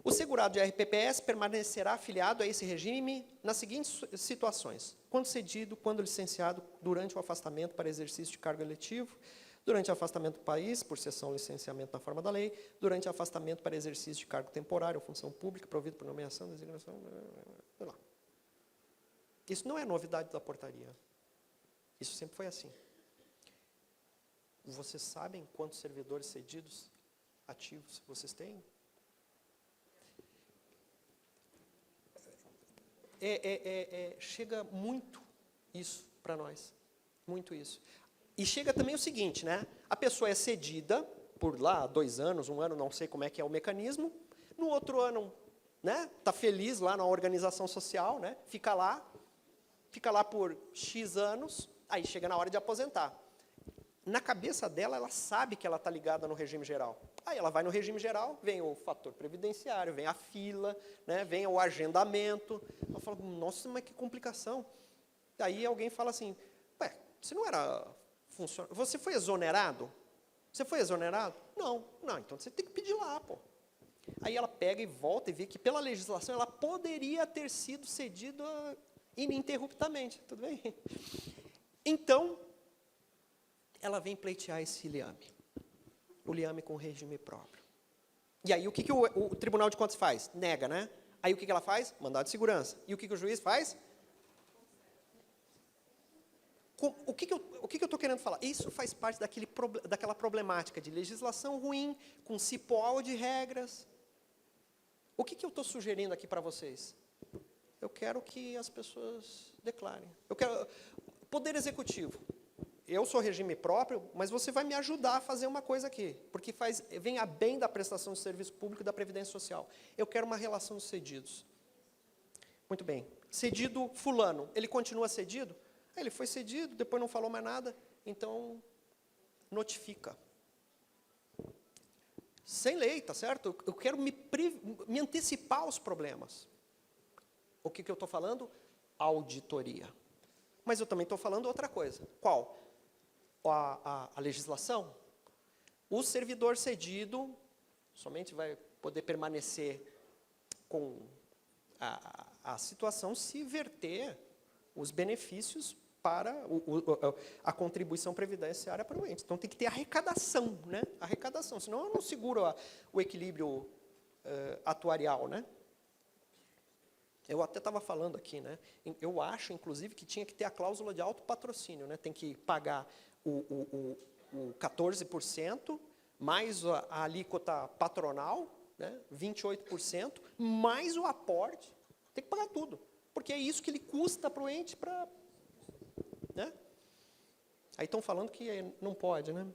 O segurado de RPPS permanecerá afiliado a esse regime nas seguintes situações. Quando cedido, quando licenciado, durante o afastamento para exercício de cargo eletivo, durante o afastamento do país, por cessão ou licenciamento na forma da lei, durante o afastamento para exercício de cargo temporário ou função pública, provido por nomeação, designação, sei lá. Isso não é novidade da portaria. Isso sempre foi assim. Vocês sabem quantos servidores cedidos ativos vocês têm? Chega muito isso para nós, muito isso. E chega também o seguinte, né? A pessoa é cedida por lá 2 anos, 1 ano, não sei como é que é o mecanismo. No outro ano, né? Tá feliz lá na organização social, né? Fica lá por X anos, aí chega na hora de aposentar. Na cabeça dela, ela sabe que ela está ligada no regime geral. Aí ela vai no regime geral, vem o fator previdenciário, vem a fila, né, vem o agendamento. Ela fala, nossa, mas que complicação. Daí alguém fala assim, ué, você não era funcionário, você foi exonerado? Você foi exonerado? Não, então você tem que pedir lá, pô. Aí ela pega e volta e vê que pela legislação ela poderia ter sido cedida ininterruptamente, tudo bem? Então, ela vem pleitear esse liame. O liame com regime próprio. E aí, o que o Tribunal de Contas faz? Nega, né? Aí, o que ela faz? Mandado de segurança. E o que o juiz faz? O que eu estou querendo falar? Isso faz parte daquela problemática de legislação ruim, com cipoal de regras. O que eu estou sugerindo aqui para vocês? Eu quero que as pessoas declarem. Eu quero... Poder Executivo. Eu sou regime próprio, mas você vai me ajudar a fazer uma coisa aqui, porque vem a bem da prestação de serviço público e da Previdência Social. Eu quero uma relação de cedidos. Muito bem. Cedido fulano, ele continua cedido? Ele foi cedido, depois não falou mais nada, então notifica. Sem lei, tá certo? Eu quero me antecipar aos problemas. O que eu estou falando? Auditoria. Mas eu também estou falando outra coisa. Qual? A legislação. O servidor cedido Somente vai poder permanecer com a situação se verter os benefícios para a contribuição previdenciária para o ente. Então, tem que ter arrecadação, né? Arrecadação, senão eu não seguro o equilíbrio atuarial, né? Eu até estava falando aqui, né? Eu acho, inclusive, que tinha que ter a cláusula de autopatrocínio, né? Tem que pagar o 14%, mais a alíquota patronal, né? 28%, mais o aporte. Tem que pagar tudo, porque é isso que ele custa para o ente, né? Aí estão falando que não pode, né?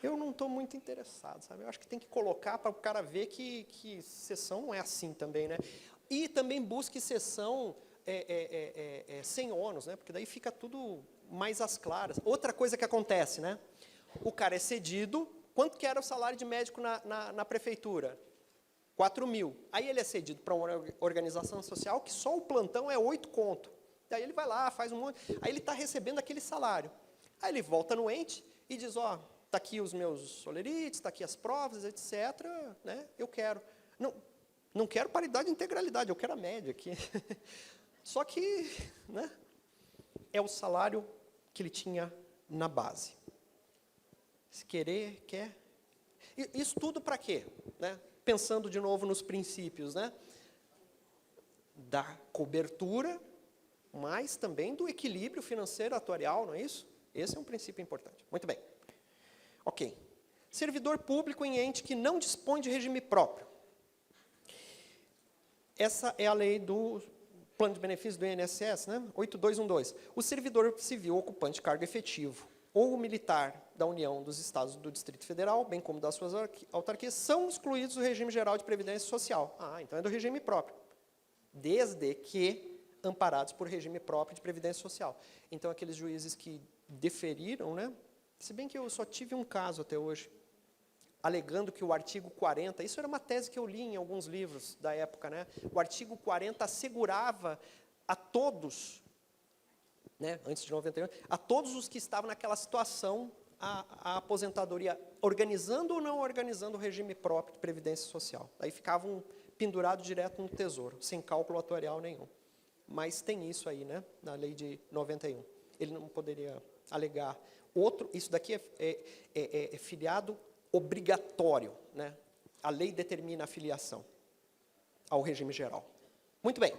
Eu não estou muito interessado, sabe? Eu acho que tem que colocar para o cara ver que cessão não é assim também, né? E também busque cessão sem ônus, né? Porque daí fica tudo mais às claras. Outra coisa que acontece, né? O cara é cedido. Quanto que era o salário de médico na prefeitura? 4.000. Aí ele é cedido para uma organização social que só o plantão é 8 conto. Daí ele vai lá, faz um monte. Aí ele está recebendo aquele salário. Aí ele volta no ente e diz, ó, está aqui os meus solerites, está aqui as provas, etc. Né? Eu quero. Não quero paridade e integralidade, eu quero a média aqui. Só que, né, é o salário que ele tinha na base. Se querer, quer. Isso tudo para quê? Né? Pensando de novo nos princípios, né? Da cobertura, mas também do equilíbrio financeiro atuarial, não é isso? Esse é um princípio importante. Muito bem. Ok. Servidor público em ente que não dispõe de regime próprio. Essa é a lei do plano de benefícios do INSS, né? 8212. O servidor civil ocupante de cargo efetivo ou militar da União, dos Estados do Distrito Federal, bem como das suas autarquias, são excluídos do regime geral de previdência social. Então é do regime próprio. Desde que amparados por regime próprio de previdência social. Então, aqueles juízes que deferiram, né? Se bem que eu só tive um caso até hoje, alegando que o artigo 40, isso era uma tese que eu li em alguns livros da época, né? O artigo 40 assegurava a todos, né, antes de 91, a todos os que estavam naquela situação, a aposentadoria, organizando ou não organizando o regime próprio de previdência social. Aí ficavam pendurados direto no tesouro, sem cálculo atuarial nenhum. Mas tem isso aí, né, na lei de 91. Ele não poderia alegar outro, isso daqui é filiado obrigatório, né? A lei determina a filiação ao regime geral. Muito bem.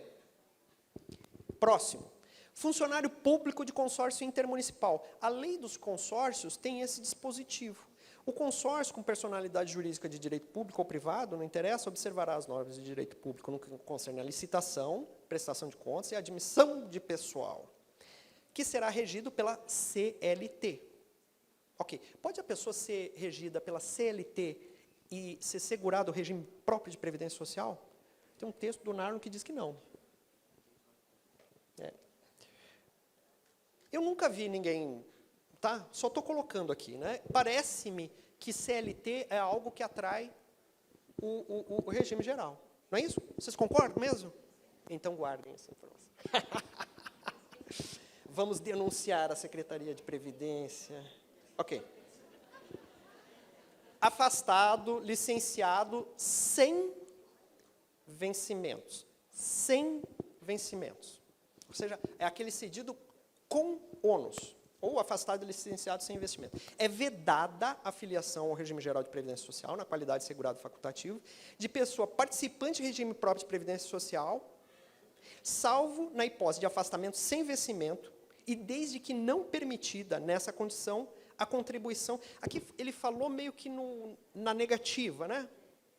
Próximo. Funcionário público de consórcio intermunicipal. A lei dos consórcios tem esse dispositivo. O consórcio com personalidade jurídica de direito público ou privado, não interessa, observará as normas de direito público no que concerne a licitação, prestação de contas e admissão de pessoal, que será regido pela CLT. Ok. Pode a pessoa ser regida pela CLT e ser segurado o regime próprio de previdência social? Tem um texto do Narno que diz que não. Eu nunca vi ninguém, tá? Só estou colocando aqui, né? Parece-me que CLT é algo que atrai o regime geral. Não é isso? Vocês concordam mesmo? Então guardem essa informação. Vamos denunciar a Secretaria de Previdência. Ok. Afastado, licenciado, sem vencimentos. Sem vencimentos. Ou seja, é aquele cedido com ônus, ou afastado e licenciado sem investimento. É vedada a filiação ao regime geral de previdência social, na qualidade de segurado facultativo, de pessoa participante de regime próprio de previdência social, salvo na hipótese de afastamento sem vencimento, e desde que não permitida, nessa condição, a contribuição. Aqui ele falou meio que na negativa, né?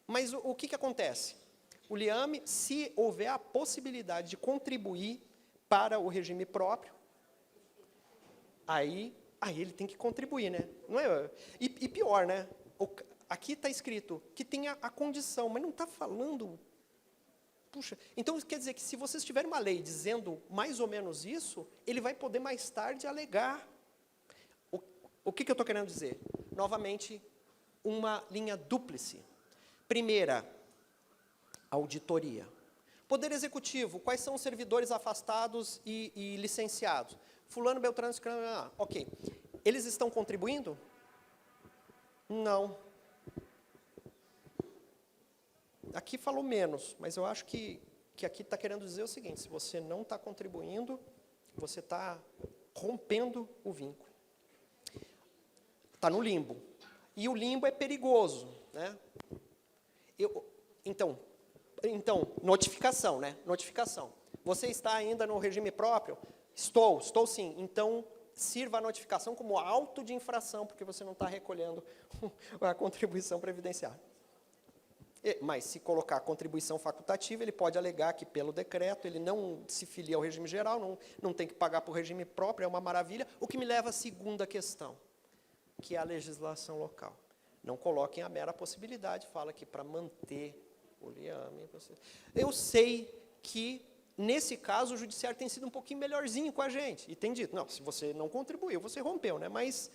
Mas o que acontece? O liame, se houver a possibilidade de contribuir para o regime próprio, aí ele tem que contribuir, né? Não é? E pior, né? Aqui está escrito que tem a condição, mas não está falando. Puxa, então quer dizer que se vocês tiverem uma lei dizendo mais ou menos isso, ele vai poder mais tarde alegar. O que eu estou querendo dizer? Novamente, uma linha dúplice. Primeira, auditoria. Poder Executivo, quais são os servidores afastados e licenciados? Fulano, Beltrano, Ciclano, ok. Eles estão contribuindo? Não. aqui falou menos, mas eu acho que aqui está querendo dizer o seguinte: se você não está contribuindo, você está rompendo o vínculo. Está no limbo. E o limbo é perigoso, né? Então, notificação, né? Notificação. Você está ainda no regime próprio? Estou sim. Então, sirva a notificação como auto de infração, porque você não está recolhendo a contribuição previdenciária. Mas, se colocar contribuição facultativa, ele pode alegar que, pelo decreto, ele não se filia ao regime geral, não tem que pagar para o regime próprio, é uma maravilha. O que me leva à segunda questão, que é a legislação local. Não coloquem a mera possibilidade, fala que para manter o liame... Eu sei que, nesse caso, o judiciário tem sido um pouquinho melhorzinho com a gente, e tem dito, não, se você não contribuiu, você rompeu, né? Mas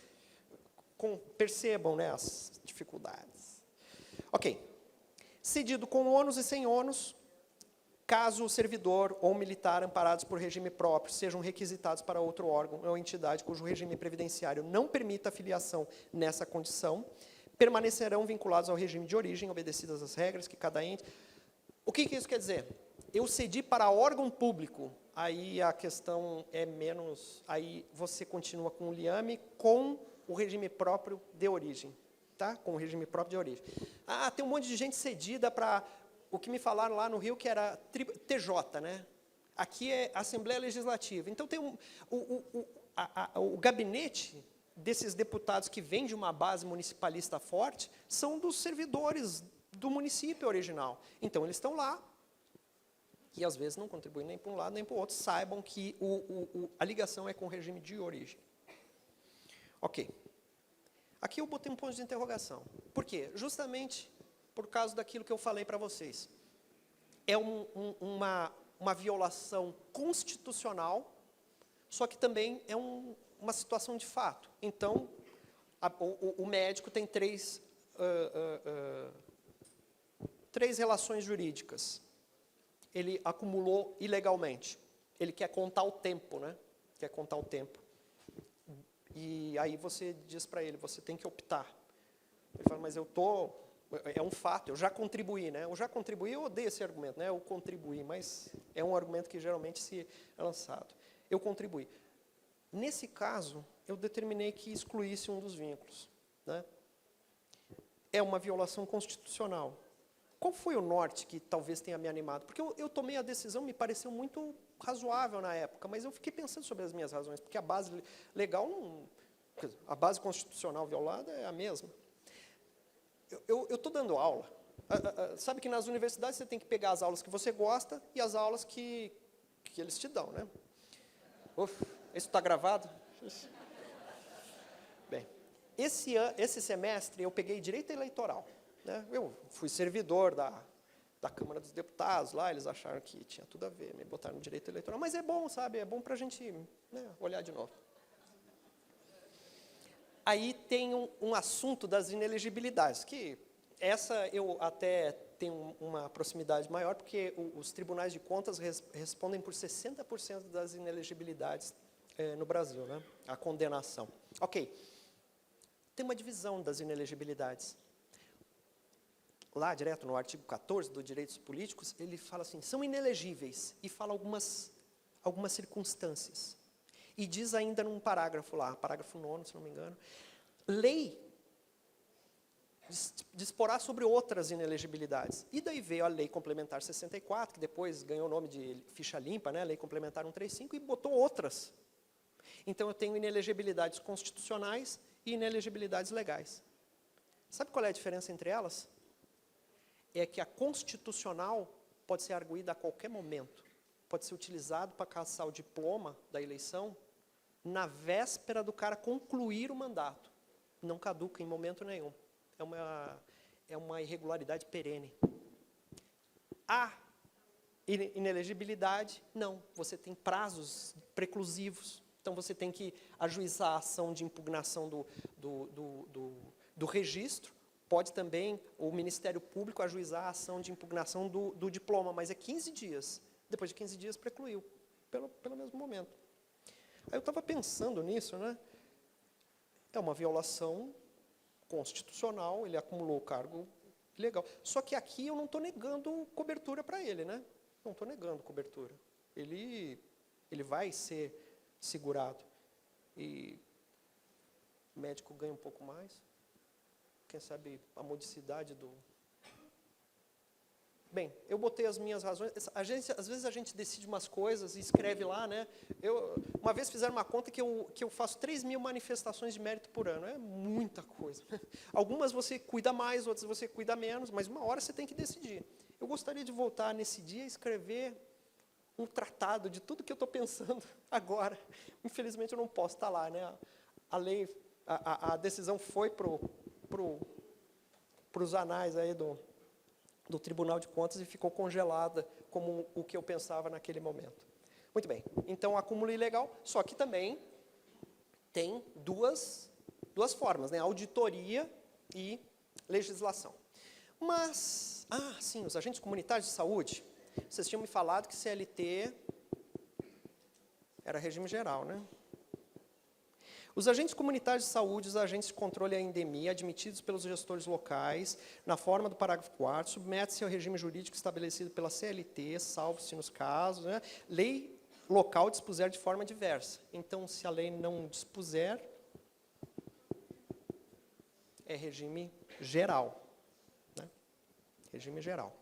percebam, né, as dificuldades. Ok. Cedido com ônus e sem ônus, caso o servidor ou militar amparados por regime próprio sejam requisitados para outro órgão ou entidade cujo regime previdenciário não permita a filiação nessa condição, permanecerão vinculados ao regime de origem, obedecidas as regras que cada ente... O que isso quer dizer? Eu cedi para órgão público, aí a questão é menos... Aí você continua com o liame com o regime próprio de origem. Tá? Com o regime próprio de origem. Ah, tem um monte de gente cedida para o que me falaram lá no Rio, que era TJ, né? Aqui é Assembleia Legislativa. Então, tem o gabinete desses deputados que vêm de uma base municipalista forte são dos servidores do município original. Então, eles estão lá e, às vezes, não contribuem nem para um lado nem para o outro. Saibam que a ligação é com o regime de origem. Ok. Aqui eu botei um ponto de interrogação. Por quê? Justamente por causa daquilo que eu falei para vocês. É uma violação constitucional, só que também é uma situação de fato. Então, o médico tem três relações jurídicas. Ele acumulou ilegalmente. Ele quer contar o tempo, né? Quer contar o tempo. E aí você diz para ele, você tem que optar. Ele fala, mas é um fato, eu já contribuí, né? Eu já contribuí, eu odeio esse argumento, né? Eu contribuí, mas é um argumento que geralmente se é lançado. Eu contribuí. Nesse caso, eu determinei que excluísse um dos vínculos, né? É uma violação constitucional. Qual foi o norte que talvez tenha me animado? Porque eu tomei a decisão, me pareceu muito razoável na época, mas eu fiquei pensando sobre as minhas razões, porque a base legal, a base constitucional violada é a mesma. Eu estou dando aula. Sabe que nas universidades você tem que pegar as aulas que você gosta e as aulas que eles te dão, né? Uf, isso está gravado? Bem, esse semestre eu peguei direito eleitoral. Né? Eu fui servidor da Câmara dos Deputados, lá eles acharam que tinha tudo a ver, me botaram no direito eleitoral, mas é bom, sabe, é bom para a gente, né, olhar de novo. Aí tem um assunto das inelegibilidades, que essa eu até tenho uma proximidade maior, porque os tribunais de contas respondem por 60% das inelegibilidades no Brasil, né, a condenação. Ok, tem uma divisão das inelegibilidades. Lá, direto no artigo 14 do Direitos Políticos, ele fala assim, são inelegíveis, e fala algumas circunstâncias. E diz ainda num parágrafo lá, parágrafo 9º, se não me engano, lei disporá sobre outras inelegibilidades. E daí veio a Lei Complementar 64, que depois ganhou o nome de ficha limpa, né, Lei Complementar 135, e botou outras. Então, eu tenho inelegibilidades constitucionais e inelegibilidades legais. Sabe qual é a diferença entre elas? É que a constitucional pode ser arguída a qualquer momento. Pode ser utilizado para caçar o diploma da eleição na véspera do cara concluir o mandato. Não caduca em momento nenhum. É uma irregularidade perene. A inelegibilidade, não. Você tem prazos preclusivos. Então, você tem que ajuizar a ação de impugnação do registro. Pode também o Ministério Público ajuizar a ação de impugnação do diploma, mas é 15 dias. Depois de 15 dias, precluiu, pelo mesmo momento. Aí eu estava pensando nisso, né? É uma violação constitucional, ele acumulou o cargo Legal. Só que aqui eu não estou negando cobertura para ele, né? Não estou negando cobertura. Ele vai ser segurado. E o médico ganha um pouco mais. Quem sabe a modicidade do... Bem, eu botei as minhas razões. Às vezes a gente decide umas coisas e escreve lá, né? Uma vez fizeram uma conta que eu faço 3.000 manifestações de mérito por ano. É muita coisa. Algumas você cuida mais, outras você cuida menos, mas uma hora você tem que decidir. Eu gostaria de voltar nesse dia e escrever um tratado de tudo que eu estou pensando agora. Infelizmente eu não posso estar lá, né? A lei, a decisão foi para os anais aí do Tribunal de Contas e ficou congelada como o que eu pensava naquele momento. Muito bem, então acúmulo ilegal, só que também tem duas formas, né? Auditoria e legislação. Mas, sim, os agentes comunitários de saúde, vocês tinham me falado que CLT era regime geral, né? Os agentes comunitários de saúde, os agentes de controle à endemia, admitidos pelos gestores locais, na forma do parágrafo 4º, submetem-se ao regime jurídico estabelecido pela CLT, salvo-se nos casos, né, lei local dispuser de forma diversa. Então, se a lei não dispuser, é regime geral. Né? Regime geral.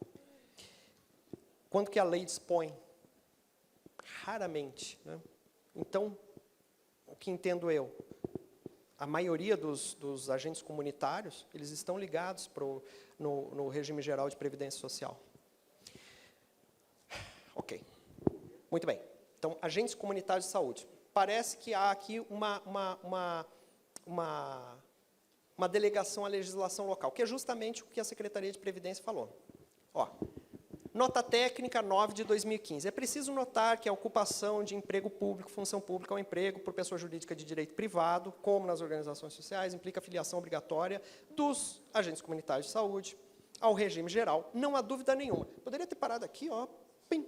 Quando que a lei dispõe? Raramente. Né? Então, o que entendo eu? A maioria dos agentes comunitários, eles estão ligados no regime geral de previdência social. Ok. Muito bem. Então, agentes comunitários de saúde. Parece que há aqui uma delegação à legislação local, que é justamente o que a Secretaria de Previdência falou. Ó, nota técnica 9 de 2015. É preciso notar que a ocupação de emprego público, função pública ou emprego por pessoa jurídica de direito privado, como nas organizações sociais, implica filiação obrigatória dos agentes comunitários de saúde ao regime geral. Não há dúvida nenhuma. Poderia ter parado aqui, ó, pim,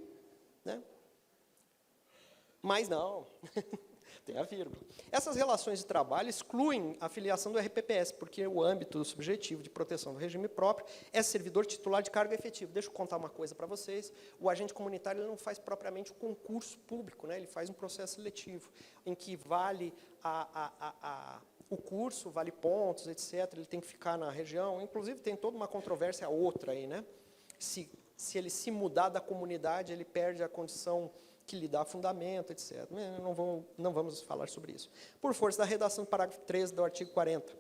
né? Mas não. Tem a vírgula. Essas relações de trabalho excluem a filiação do RPPS, porque o âmbito subjetivo de proteção do regime próprio é servidor titular de cargo efetivo. Deixa eu contar uma coisa para vocês. O agente comunitário ele não faz propriamente o concurso público, né? Ele faz um processo seletivo, em que vale o curso, vale pontos, etc. Ele tem que ficar na região. Inclusive, tem toda uma controvérsia outra aí, né? Se ele se mudar da comunidade, ele perde a condição que lhe dá fundamento, etc. Não vamos falar sobre isso. Por força da redação do parágrafo 13 do artigo 40.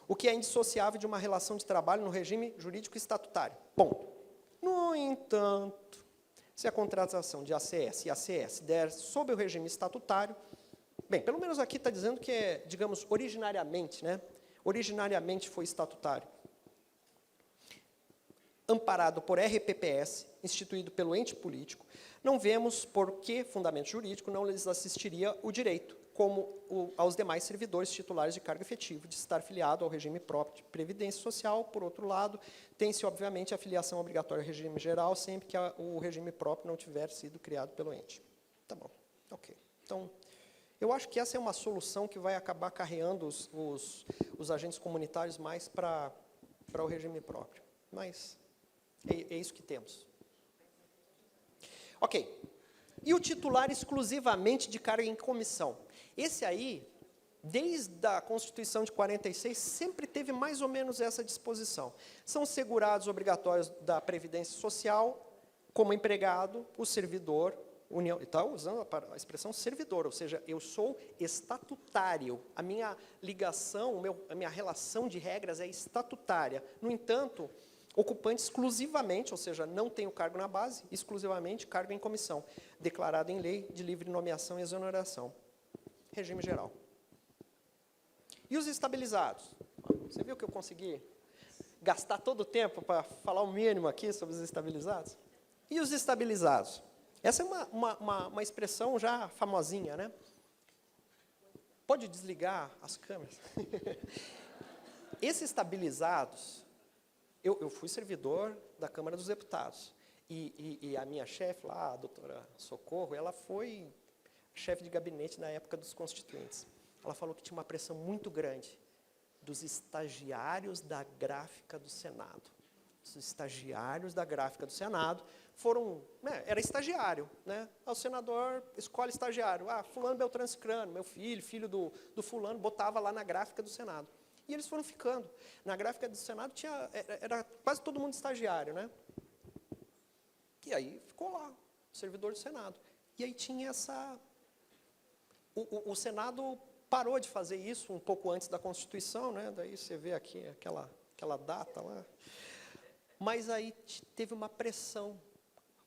O que é indissociável de uma relação de trabalho no regime jurídico estatutário. Ponto. No entanto, se a contratação de ACS e ACS der sob o regime estatutário, bem, pelo menos aqui está dizendo que é, digamos, originariamente, né? Originariamente foi estatutário. Amparado por RPPS, instituído pelo ente político, não vemos por que fundamento jurídico não lhes assistiria o direito, como aos demais servidores titulares de cargo efetivo, de estar filiado ao regime próprio de previdência social. Por outro lado, tem-se, obviamente, a filiação obrigatória ao regime geral, sempre que o regime próprio não tiver sido criado pelo ente. Tá bom, ok. Então, eu acho que essa é uma solução que vai acabar carreando os agentes comunitários mais para o regime próprio. Mas é isso que temos. Ok. E o titular exclusivamente de carga em comissão? Esse aí, desde a Constituição de 46, sempre teve mais ou menos essa disposição. São segurados obrigatórios da Previdência Social, como empregado, o servidor, união, está usando a expressão servidor, ou seja, eu sou estatutário. A minha ligação, a minha relação de regras é estatutária. No entanto, ocupante exclusivamente, ou seja, não tem o cargo na base, exclusivamente cargo em comissão, declarado em lei de livre nomeação e exoneração. Regime geral. E os estabilizados? Você viu que eu consegui gastar todo o tempo para falar o mínimo aqui sobre os estabilizados? E os estabilizados? Essa é uma expressão já famosinha, né? Pode desligar as câmeras? Esses estabilizados... Eu fui servidor da Câmara dos Deputados. E a minha chefe lá, a doutora Socorro, ela foi chefe de gabinete na época dos constituintes. Ela falou que tinha uma pressão muito grande dos estagiários da gráfica do Senado. Os estagiários da gráfica do Senado foram... era estagiário, né? O senador escolhe estagiário. Fulano Beltrano Cicrano, meu filho do fulano, botava lá na gráfica do Senado. E eles foram ficando. Na gráfica do Senado era quase todo mundo estagiário, né? E aí ficou lá, servidor do Senado. E aí tinha essa... O Senado parou de fazer isso um pouco antes da Constituição, né? Daí você vê aqui aquela data lá. Mas aí teve uma pressão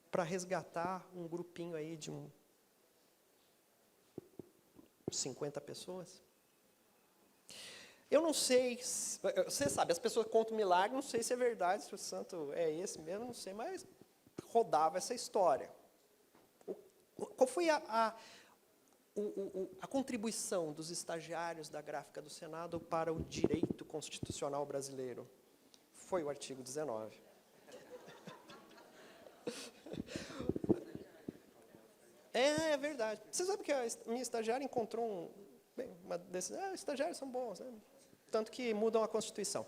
para resgatar um grupinho aí de 50 pessoas. Eu não sei, você sabe, as pessoas contam milagre, não sei se é verdade, se o santo é esse mesmo, não sei, mas rodava essa história. Qual foi a contribuição dos estagiários da gráfica do Senado para o direito constitucional brasileiro? Foi o artigo 19. É verdade. Você sabe que a minha estagiária encontrou uma desses... estagiários são bons, né? Tanto que mudam a Constituição.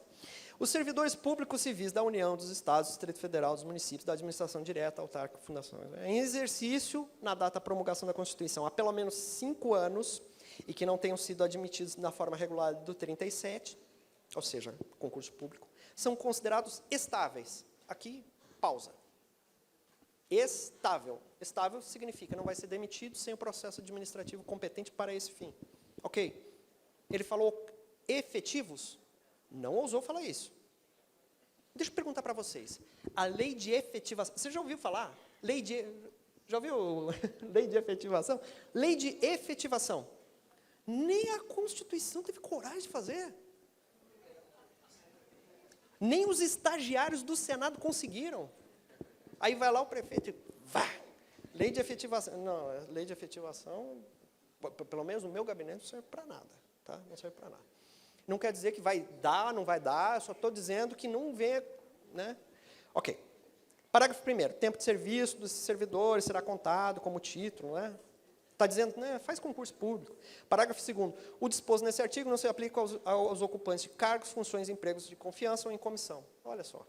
Os servidores públicos civis da União, dos Estados, do Distrito Federal, dos municípios, da administração direta, autárquica, fundações, em exercício, na data da promulgação da Constituição, há pelo menos 5 anos, e que não tenham sido admitidos na forma regular do 37, ou seja, concurso público, são considerados estáveis. Aqui, pausa. Estável. Estável significa não vai ser demitido sem o processo administrativo competente para esse fim. Ok. Ele falou efetivos? Não ousou falar isso. Deixa eu perguntar para vocês. A lei de efetivação... Você já ouviu falar? Já ouviu lei de efetivação? Lei de efetivação. Nem a Constituição teve coragem de fazer. Nem os estagiários do Senado conseguiram. Aí vai lá o prefeito e lei de efetivação. Não, lei de efetivação, pelo menos no meu gabinete, não serve para nada. Tá? Não serve para nada. Não quer dizer que vai dar, não vai dar, eu só estou dizendo que não vê, né? Ok. Parágrafo 1º, tempo de serviço dos servidores será contado como título, né? Está dizendo, né, faz concurso público. Parágrafo 2º, o disposto nesse artigo não se aplica aos ocupantes de cargos, funções, empregos de confiança ou em comissão. Olha só.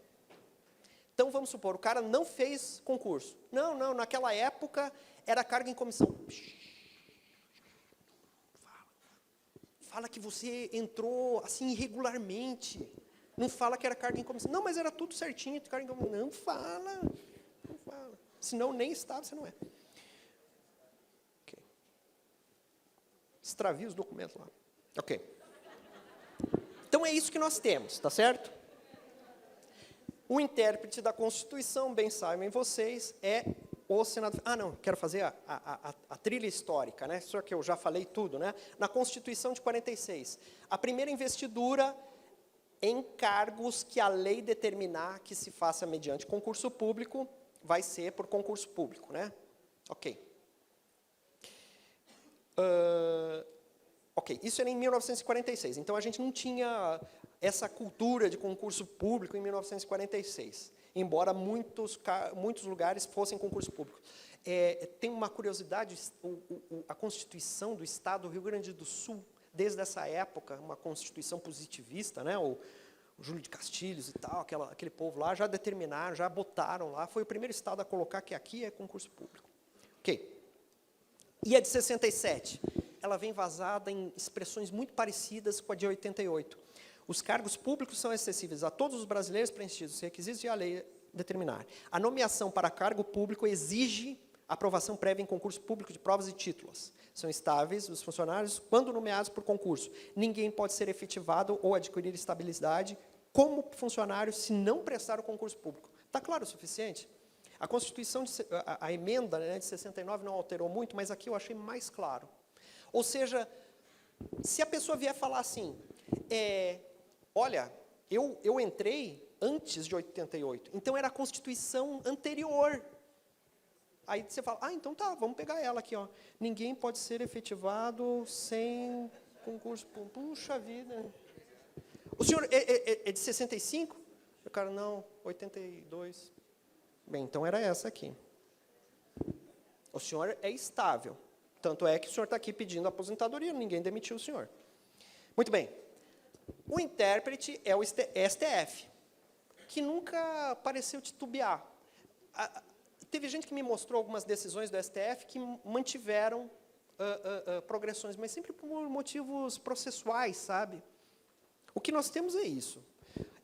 Então, vamos supor, o cara não fez concurso. Não, naquela época era cargo em comissão. Fala que você entrou assim irregularmente. Não fala que era cargo em comissão. Não, mas era tudo certinho. Cargo em comissão. Não fala. Senão nem estava, você não é. Okay. Extravia os documentos lá. Ok. Então, é isso que nós temos, tá certo? O intérprete da Constituição, bem sabem vocês, é o senador... não, quero fazer a trilha histórica, né? Só que eu já falei tudo, né? Na Constituição de 46, a primeira investidura em cargos que a lei determinar que se faça mediante concurso público, vai ser por concurso público, né? Ok. Ok, isso era em 1946, então a gente não tinha essa cultura de concurso público em 1946, embora muitos lugares fossem concurso público. Tem uma curiosidade, a Constituição do Estado do Rio Grande do Sul, desde essa época, uma Constituição positivista, né, o Júlio de Castilhos e tal, aquele povo lá, já determinaram, já botaram lá, foi o primeiro Estado a colocar que aqui é concurso público. Ok. E a de 67? Ela vem vazada em expressões muito parecidas com a de 88. Os cargos públicos são acessíveis a todos os brasileiros preenchidos os requisitos de a lei determinar. A nomeação para cargo público exige aprovação prévia em concurso público de provas e títulos. São estáveis os funcionários quando nomeados por concurso. Ninguém pode ser efetivado ou adquirir estabilidade como funcionário se não prestar o concurso público. Está claro o suficiente? A Constituição, a emenda, né, de 69 não alterou muito, mas aqui eu achei mais claro. Ou seja, se a pessoa vier falar assim, olha, eu entrei antes de 88, então era a Constituição anterior. Aí você fala, então tá, vamos pegar ela aqui, ó. Ninguém pode ser efetivado sem concurso público. Puxa vida. O senhor é de 65? O cara, não, 82. Bem, então era essa aqui. O senhor é estável. Tanto é que o senhor está aqui pedindo aposentadoria, ninguém demitiu o senhor. Muito bem. O intérprete é o STF, que nunca pareceu titubear. Teve gente que me mostrou algumas decisões do STF que mantiveram progressões, mas sempre por motivos processuais, sabe? O que nós temos é isso.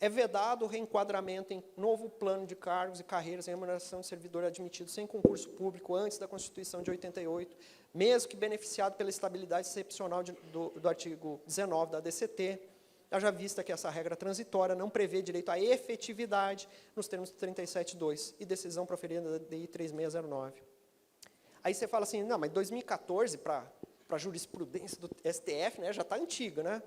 É vedado o reenquadramento em novo plano de cargos e carreiras em remuneração de servidor admitido sem concurso público antes da Constituição de 88, mesmo que beneficiado pela estabilidade excepcional do artigo 19 da DCT, haja vista que essa regra transitória não prevê direito à efetividade nos termos do 37.2 e decisão proferida da DI 3609. Aí você fala assim, não, mas 2014, para a jurisprudência do STF, né, já está antiga, né?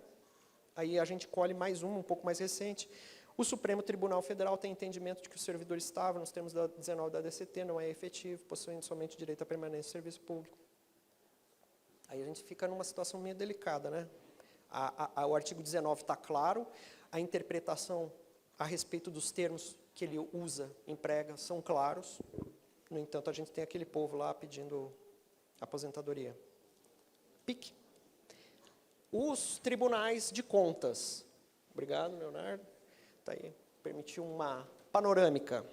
Aí a gente colhe mais um pouco mais recente. O Supremo Tribunal Federal tem entendimento de que o servidor estável, nos termos da 19 da DCT, não é efetivo, possuindo somente direito à permanência em serviço público. Aí a gente fica numa situação meio delicada, né? O artigo 19 está claro, a interpretação a respeito dos termos que ele usa, emprega, são claros. No entanto, a gente tem aquele povo lá pedindo aposentadoria. PIC. Os tribunais de contas. Obrigado, Leonardo. Tá aí, permitiu uma panorâmica.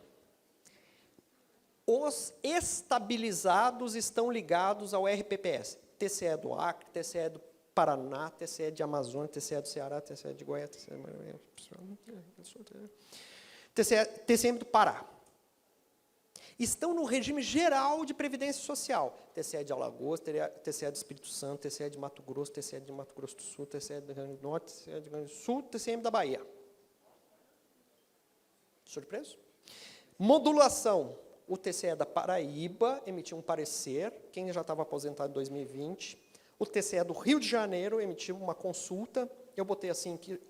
Os estabilizados estão ligados ao RPPS. TCE do Acre, TCE do Paraná, TCE de Amazônia, TCE do Ceará, TCE de Goiás, TCE do Pará. Estão no regime geral de previdência social. TCE de Alagoas, TCE do Espírito Santo, TCE de Mato Grosso, TCE de Mato Grosso do Sul, TCE do Rio Grande do Norte, TCE do Rio Grande do Sul, TCM da Bahia. Surpreso? Modulação. O TCE da Paraíba emitiu um parecer, quem já estava aposentado em 2020. O TCE do Rio de Janeiro emitiu uma consulta, eu botei assim, que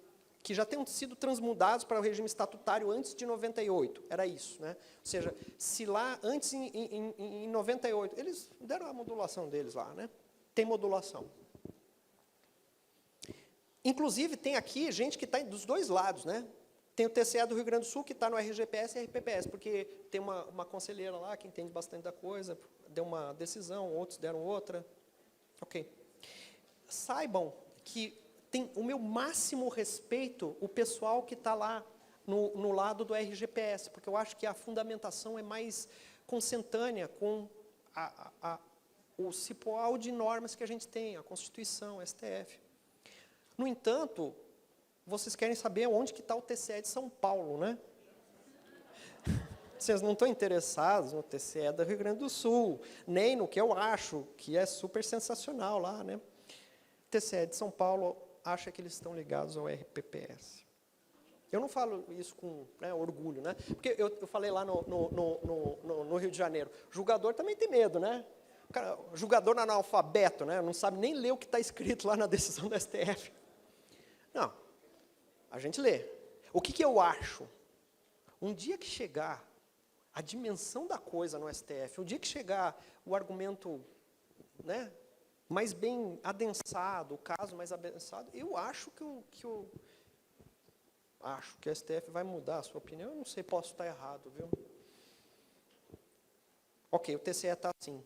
já tenham sido transmudados para o regime estatutário antes de 98, era isso, né? Ou seja, se lá, antes, em 98, eles deram a modulação deles lá, né? Tem modulação. Inclusive, tem aqui gente que está dos dois lados, né? Tem o TCE do Rio Grande do Sul, que está no RGPS e RPPS, porque tem uma conselheira lá que entende bastante da coisa, deu uma decisão, outros deram outra. Ok. Saibam que tem o meu máximo respeito o pessoal que está lá no lado do RGPS, porque eu acho que a fundamentação é mais consentânea com o cipoal de normas que a gente tem, a Constituição, o STF. No entanto, vocês querem saber onde que está o TCE de São Paulo, né? Vocês não estão interessados no TCE do Rio Grande do Sul, nem no que eu acho, que é super sensacional lá, né? O TCE de São Paulo acha que eles estão ligados ao RPPS. Eu não falo isso com orgulho, né? Porque eu falei lá no Rio de Janeiro, julgador também tem medo, né? O cara, julgador analfabeto, né? Não sabe nem ler o que está escrito lá na decisão do STF. Não, a gente lê. O que eu acho? Um dia que chegar a dimensão da coisa no STF, o dia que chegar o argumento, né, mais bem adensado, o caso mais adensado, eu acho acho que o STF vai mudar a sua opinião. Eu não sei, posso estar errado, viu? Ok, o TCE está assim.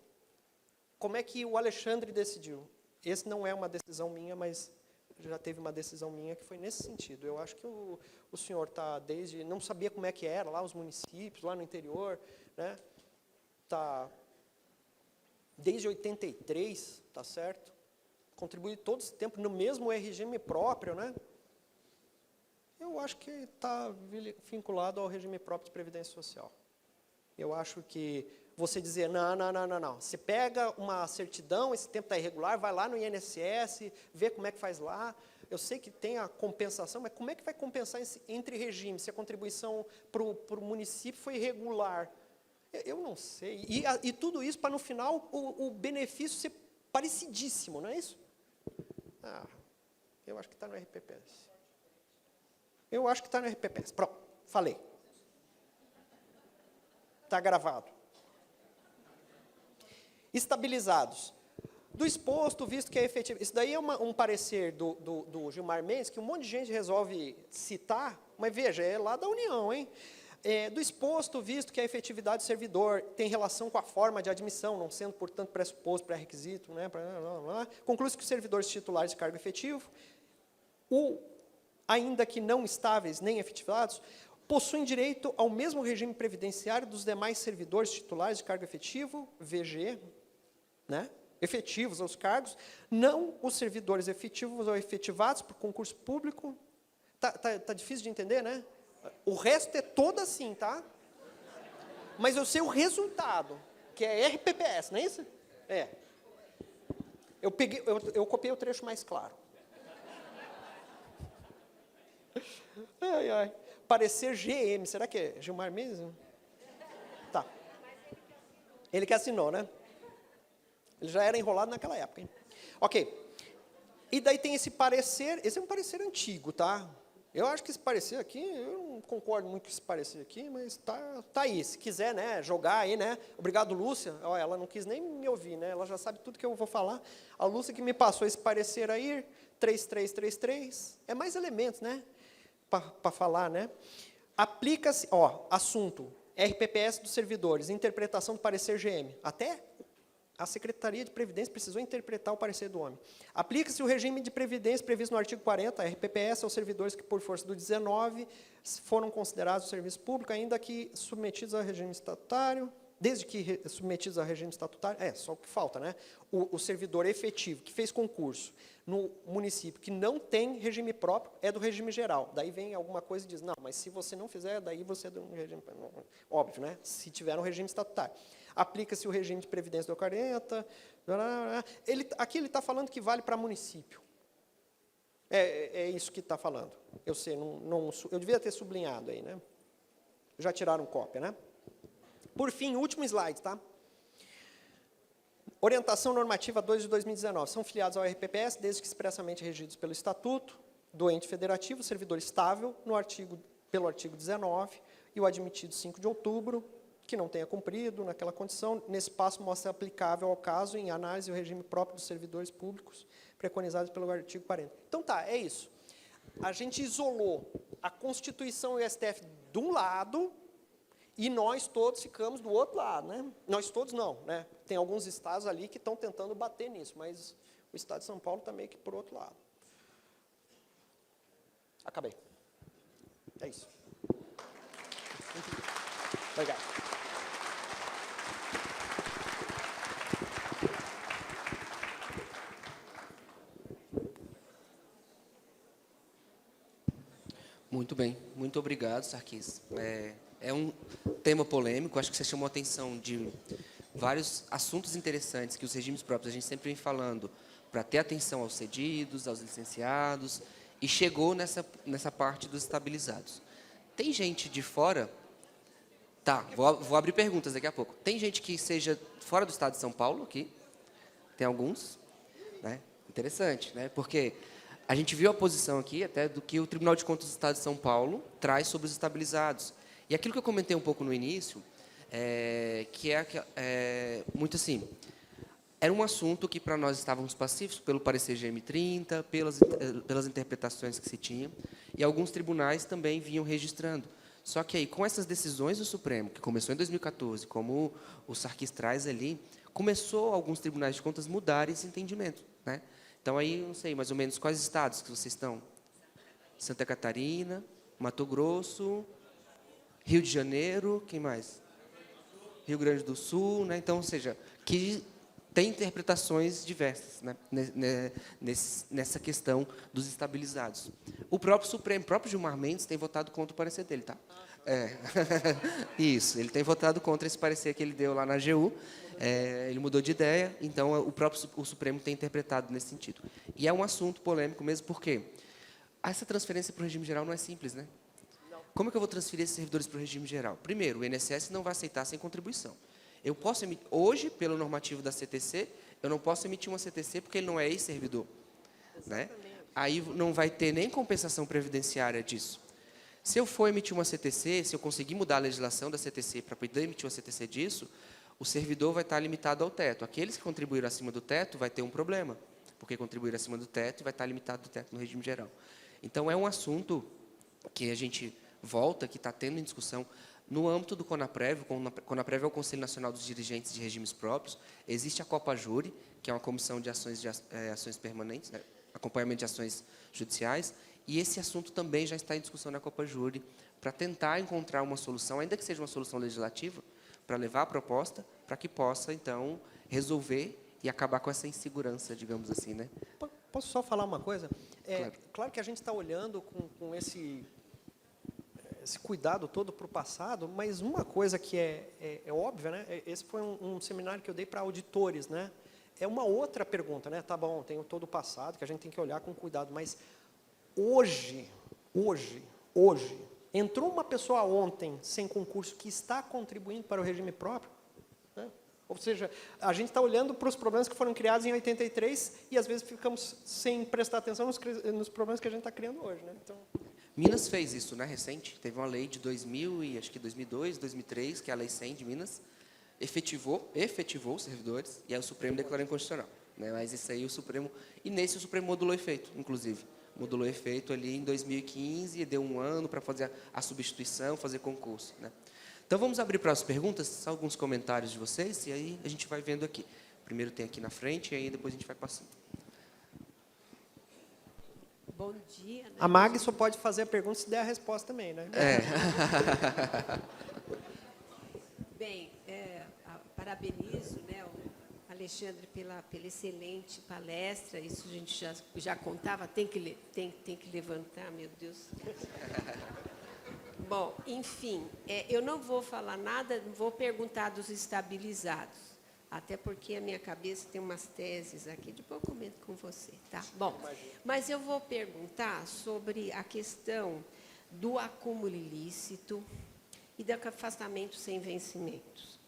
Como é que o Alexandre decidiu? Esse não é uma decisão minha, mas já teve uma decisão minha que foi nesse sentido. Eu acho que o senhor está desde... Não sabia como é que era lá os municípios, lá no interior, né? Está desde 83, tá certo? Contribui todo esse tempo no mesmo regime próprio, né? Eu acho que está vinculado ao regime próprio de previdência social. Eu acho que você dizer, não. Você pega uma certidão, esse tempo está irregular, vai lá no INSS, vê como é que faz lá. Eu sei que tem a compensação, mas como é que vai compensar entre regimes, se a contribuição para o município foi irregular? Eu não sei. E tudo isso para, no final, o benefício ser parecidíssimo, não é isso? Eu acho que está no RPPS. Eu acho que está no RPPS. Pronto, falei. Está gravado. Estabilizados. Do exposto, visto que é efetivo. Isso daí é um parecer do Gilmar Mendes, que um monte de gente resolve citar, mas veja, é lá da União, hein? Do exposto, visto que a efetividade do servidor tem relação com a forma de admissão, não sendo, portanto, pressuposto, pré-requisito, né? Conclui-se que os servidores titulares de cargo efetivo, ainda que não estáveis nem efetivados, possuem direito ao mesmo regime previdenciário dos demais servidores titulares de cargo efetivo, VG, né? Efetivos aos cargos, não os servidores efetivos ou efetivados por concurso público. Tá difícil de entender, né? O resto é todo assim, tá? Mas eu sei o resultado, que é RPPS, não é isso? É. Eu copiei o trecho mais claro. Ai, ai. Parecer GM, será que é Gilmar mesmo? Tá. Ele que assinou, né? Ele já era enrolado naquela época, hein? Ok. E daí tem esse parecer, esse é um parecer antigo, tá? Eu acho que esse parecer aqui, eu não concordo muito com esse parecer aqui, mas tá aí. Se quiser, né, jogar aí, né? Obrigado, Lúcia. Ó, ela não quis nem me ouvir, né? Ela já sabe tudo que eu vou falar. A Lúcia que me passou esse parecer aí, 3333. É mais elementos, né? Para falar, né? Aplica-se, ó, assunto, RPPS dos servidores, interpretação do parecer GM. Até a Secretaria de Previdência precisou interpretar o parecer do homem. Aplica-se o regime de previdência previsto no artigo 40, RPPS, aos servidores que, por força do 19, foram considerados serviço público, ainda que submetidos ao regime estatutário, desde que submetidos ao regime estatutário, só o que falta, né? O servidor efetivo que fez concurso no município que não tem regime próprio é do regime geral. Daí vem alguma coisa e diz, não, mas se você não fizer, daí você é do regime... Óbvio, né? Se tiver um regime estatutário. Aplica-se o regime de previdência do 40. Aqui ele está falando que vale para município. É isso que está falando. Eu sei, eu devia ter sublinhado aí, né? Já tiraram cópia, né? Por fim, último slide, tá? Orientação normativa 2 de 2019. São filiados ao RPPS, desde que expressamente regidos pelo Estatuto do ente federativo, servidor estável, pelo artigo 19, e o admitido 5 de outubro, que não tenha cumprido naquela condição, nesse passo mostra aplicável ao caso em análise o regime próprio dos servidores públicos, preconizados pelo artigo 40. Então tá, é isso. A gente isolou a Constituição e o STF de um lado, e nós todos ficamos do outro lado, né? Nós todos não, né? Tem alguns estados ali que estão tentando bater nisso, mas o estado de São Paulo está meio que por outro lado. Acabei. É isso. Obrigado. Muito bem, muito obrigado, Sarkis. É um tema polêmico, acho que você chamou a atenção de vários assuntos interessantes que os regimes próprios a gente sempre vem falando para ter atenção aos cedidos, aos licenciados, e chegou nessa parte dos estabilizados. Tem gente de fora... Tá, vou abrir perguntas daqui a pouco. Tem gente que seja fora do estado de São Paulo aqui? Tem alguns? Né? Interessante, né? Porque a gente viu a posição aqui até do que o Tribunal de Contas do Estado de São Paulo traz sobre os estabilizados. E aquilo que eu comentei um pouco no início, que é muito assim, era um assunto que para nós estávamos pacíficos pelo parecer GM30, pelas interpretações que se tinha, e alguns tribunais também vinham registrando. Só que aí, com essas decisões do Supremo, que começou em 2014, como o Sarkis traz ali, começou alguns tribunais de contas mudarem esse entendimento, né? Então, aí, não sei, mais ou menos, quais estados que vocês estão? Santa Catarina, Mato Grosso, Rio de Janeiro, quem mais? Rio Grande do Sul, né? Então, ou seja, que tem interpretações diversas, né? Nessa questão dos estabilizados. O próprio Supremo, o próprio Gilmar Mendes tem votado contra o parecer dele, tá? Isso, ele tem votado contra esse parecer que ele deu lá na AGU. Ele mudou de ideia, então o Supremo tem interpretado nesse sentido. E é um assunto polêmico mesmo, porque essa transferência para o regime geral não é simples, né? Como é que eu vou transferir esses servidores para o regime geral? Primeiro, o INSS não vai aceitar sem contribuição. Eu posso emitir, hoje, pelo normativo da CTC, eu não posso emitir uma CTC porque ele não é ex-servidor, né? Aí não vai ter nem compensação previdenciária disso. Se eu for emitir uma CTC, se eu conseguir mudar a legislação da CTC para poder emitir uma CTC disso, o servidor vai estar limitado ao teto. Aqueles que contribuíram acima do teto vai ter um problema, porque contribuíram acima do teto e vai estar limitado do teto no regime geral. Então, é um assunto que a gente volta, que está tendo em discussão no âmbito do CONAPREV. O CONAPREV é o Conselho Nacional dos Dirigentes de Regimes Próprios. Existe a COPAJURI, que é uma comissão de ações permanentes, né? Acompanhamento de ações judiciais, e esse assunto também já está em discussão na COPAJURI para tentar encontrar uma solução, ainda que seja uma solução legislativa, para levar a proposta, para que possa, então, resolver e acabar com essa insegurança, digamos assim, né? Posso só falar uma coisa? Claro. Claro que a gente está olhando com esse cuidado todo para o passado, mas uma coisa que é óbvia, né? Esse foi um seminário que eu dei para auditores, né? É uma outra pergunta, né? Tá bom, tem todo o passado que a gente tem que olhar com cuidado, mas hoje, entrou uma pessoa ontem sem concurso que está contribuindo para o regime próprio, né? Ou seja, a gente está olhando para os problemas que foram criados em 83 e às vezes ficamos sem prestar atenção nos problemas que a gente está criando hoje, né? Então, Minas fez isso, né, recente. Teve uma lei de 2000 e acho que 2002, 2003, que é a Lei 100 de Minas, efetivou os servidores, e aí o Supremo declarou inconstitucional, né? Mas isso aí o Supremo... E nesse o Supremo modulou efeito, inclusive. Modulou efeito ali em 2015, e deu um ano para fazer a substituição, fazer concurso, né? Então, vamos abrir para as perguntas, alguns comentários de vocês, e aí a gente vai vendo aqui. Primeiro tem aqui na frente, e aí depois a gente vai passando. Bom dia. Né? a Mag só pode fazer a pergunta se der a resposta também, né? Bem, parabenizo, né, o Alexandre pela excelente palestra. Isso a gente já contava, tem que levantar, meu Deus. Bom, enfim, eu não vou falar nada, não vou perguntar dos estabilizados, até porque a minha cabeça tem umas teses aqui, depois eu comento com você, tá? Bom, mas eu vou perguntar sobre a questão do acúmulo ilícito e do afastamento sem vencimentos.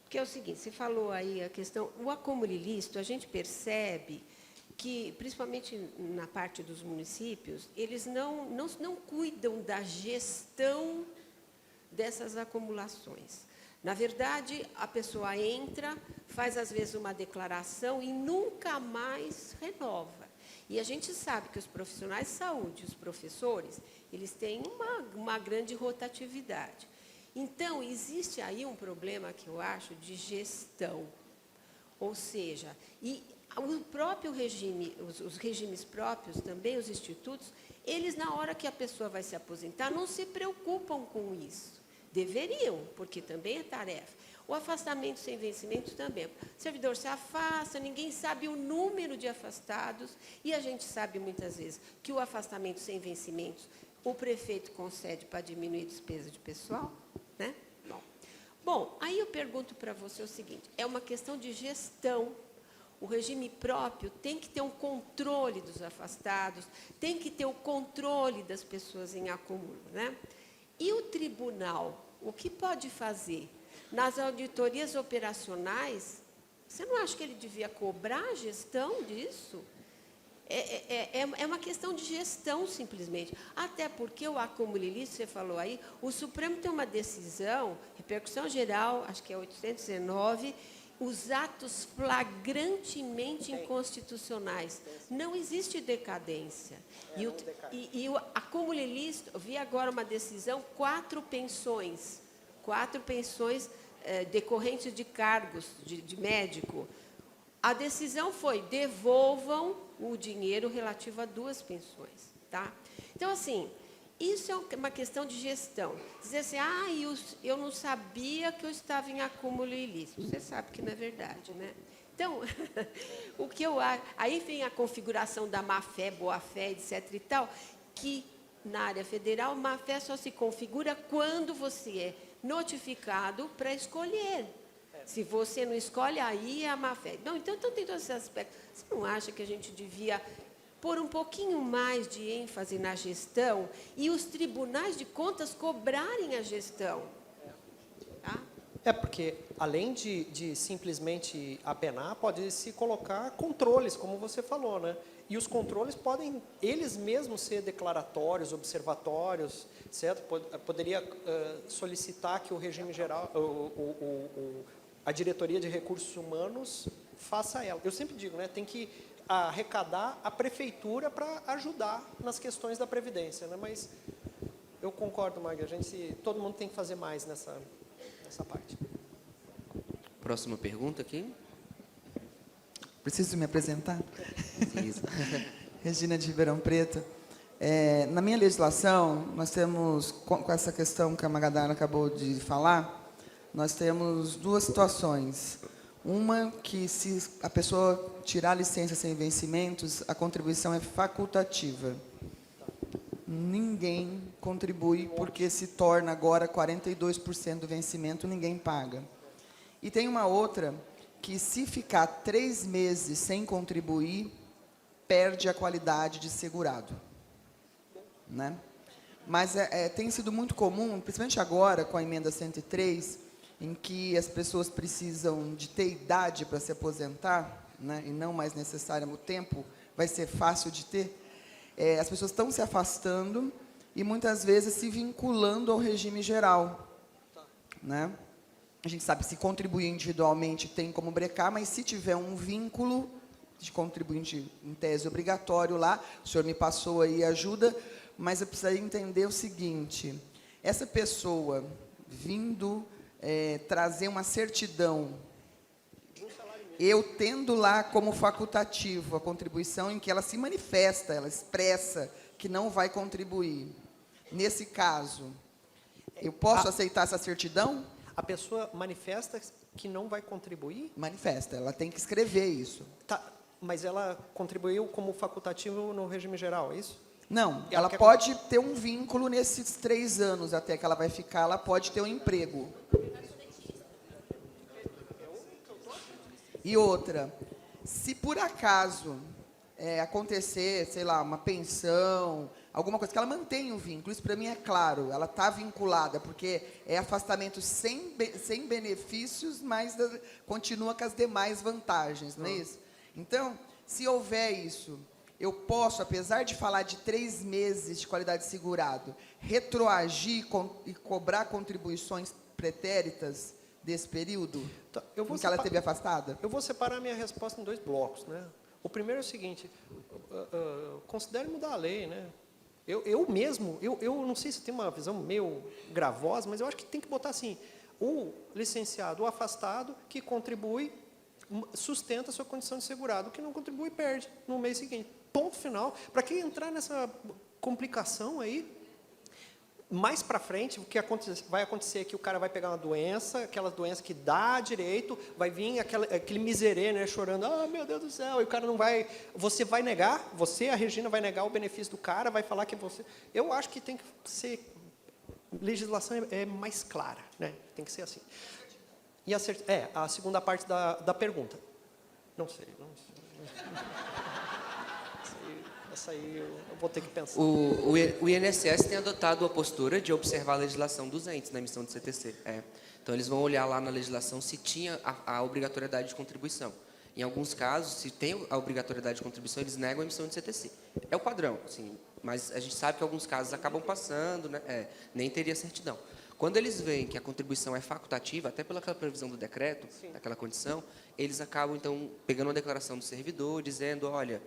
Porque é o seguinte, você falou aí a questão, o acúmulo ilícito, a gente percebe que, principalmente na parte dos municípios, eles não cuidam da gestão dessas acumulações. Na verdade, a pessoa entra, faz às vezes uma declaração e nunca mais renova. E a gente sabe que os profissionais de saúde, os professores, eles têm uma grande rotatividade. Então, existe aí um problema que eu acho de gestão. Ou seja, e o próprio regime, os regimes próprios também, os institutos, eles, na hora que a pessoa vai se aposentar, não se preocupam com isso. Deveriam, porque também é tarefa. O afastamento sem vencimento também. O servidor se afasta, ninguém sabe o número de afastados, e a gente sabe muitas vezes que o afastamento sem vencimentos, o prefeito concede para diminuir a despesa de pessoal, né? Bom, aí eu pergunto para você o seguinte, é uma questão de gestão. O regime próprio tem que ter um controle dos afastados, tem que ter o controle das pessoas em acúmulo, né? E o tribunal, o que pode fazer? Nas auditorias operacionais, você não acha que ele devia cobrar a gestão disso? É uma questão de gestão, simplesmente. Até porque o acúmulo ilícito, você falou aí, o Supremo tem uma decisão, repercussão geral, acho que é 819, os atos flagrantemente inconstitucionais. Não existe decadência. E o acúmulo ilícito, eu vi agora uma decisão, 4 pensões decorrentes de cargos de médico. A decisão foi, devolvam o dinheiro relativo a 2 pensões. Tá? Então, assim, isso é uma questão de gestão. Dizer assim, eu não sabia que eu estava em acúmulo ilícito. Você sabe que não é verdade, né? Então, o que eu acho... Aí vem a configuração da má-fé, boa-fé, etc. e tal, que, na área federal, má-fé só se configura quando você é notificado para escolher. Se você não escolhe, aí é a má-fé. Não, então tem todos esses aspectos. Você não acha que a gente devia pôr um pouquinho mais de ênfase na gestão e os tribunais de contas cobrarem a gestão? Tá? Porque, além de simplesmente apenar, pode-se colocar controles, como você falou, né? E os controles podem, eles mesmos, ser declaratórios, observatórios, certo? Poderia solicitar que o regime geral, a diretoria de recursos humanos faça ela. Eu sempre digo, né? Tem que arrecadar a prefeitura para ajudar nas questões da previdência, né? Mas eu concordo, Magda, todo mundo tem que fazer mais nessa parte. Próxima pergunta aqui. Preciso me apresentar? Isso. Regina de Ribeirão Preto. Na minha legislação, nós temos, com essa questão que a Magadara acabou de falar, nós temos duas situações. Uma, que se a pessoa tirar a licença sem vencimentos, a contribuição é facultativa. Ninguém contribui, porque se torna agora 42% do vencimento, ninguém paga. E tem uma outra, que se ficar 3 meses sem contribuir, perde a qualidade de segurado. Né? Mas tem sido muito comum, principalmente agora, com a emenda 103, em que as pessoas precisam de ter idade para se aposentar, né? E não mais necessário o tempo, vai ser fácil de ter. As pessoas estão se afastando e, muitas vezes, se vinculando ao regime geral. Né? A gente sabe, se contribuir individualmente tem como brecar, mas se tiver um vínculo de contribuinte em tese obrigatório lá, o senhor me passou aí ajuda, mas eu precisaria entender o seguinte: essa pessoa vindo trazer uma certidão, eu tendo lá como facultativo a contribuição em que ela se manifesta, ela expressa que não vai contribuir. Nesse caso, eu posso aceitar essa certidão? A pessoa manifesta que não vai contribuir? Manifesta, ela tem que escrever isso. Tá, mas ela contribuiu como facultativo no regime geral, é isso? Não, ela pode ter um vínculo nesses 3 anos até que ela vai ficar, ela pode ter um emprego. E outra, se por acaso acontecer, sei lá, uma pensão, alguma coisa, que ela mantenha o vínculo, isso para mim é claro, ela está vinculada, porque é afastamento sem benefícios, mas continua com as demais vantagens, não é isso? Então, se houver isso, eu posso, apesar de falar de 3 meses de qualidade de segurado, retroagir e cobrar contribuições pretéritas desse período, tá, em que ela esteve afastada? Eu vou separar a minha resposta em 2 blocos. Né? O primeiro é o seguinte: considere mudar a lei. Né? Eu mesmo, eu não sei se tem uma visão meio gravosa, mas eu acho que tem que botar assim: o licenciado, o afastado, que contribui, sustenta a sua condição de segurado, o que não contribui, perde no mês seguinte. Ponto final. Para que entrar nessa complicação aí? Mais para frente, o que vai acontecer é que o cara vai pegar uma doença, aquela doença que dá direito, vai vir aquele miserê, né, chorando, meu Deus do céu, e o cara não vai, você vai negar, a Regina, vai negar o benefício do cara, vai falar que você... Eu acho que tem que ser... Legislação é mais clara, né? Tem que ser assim. E a segunda parte da pergunta. Não sei. Essa aí eu vou ter que pensar. O INSS tem adotado a postura de observar a legislação dos entes na emissão de CTC. Então, eles vão olhar lá na legislação se tinha a obrigatoriedade de contribuição. Em alguns casos, se tem a obrigatoriedade de contribuição, eles negam a emissão de CTC. É o padrão, assim, mas a gente sabe que alguns casos acabam passando, né? Nem teria certidão. Quando eles veem que a contribuição é facultativa, até pela previsão do decreto, daquela condição, eles acabam, então, pegando uma declaração do servidor, dizendo, olha,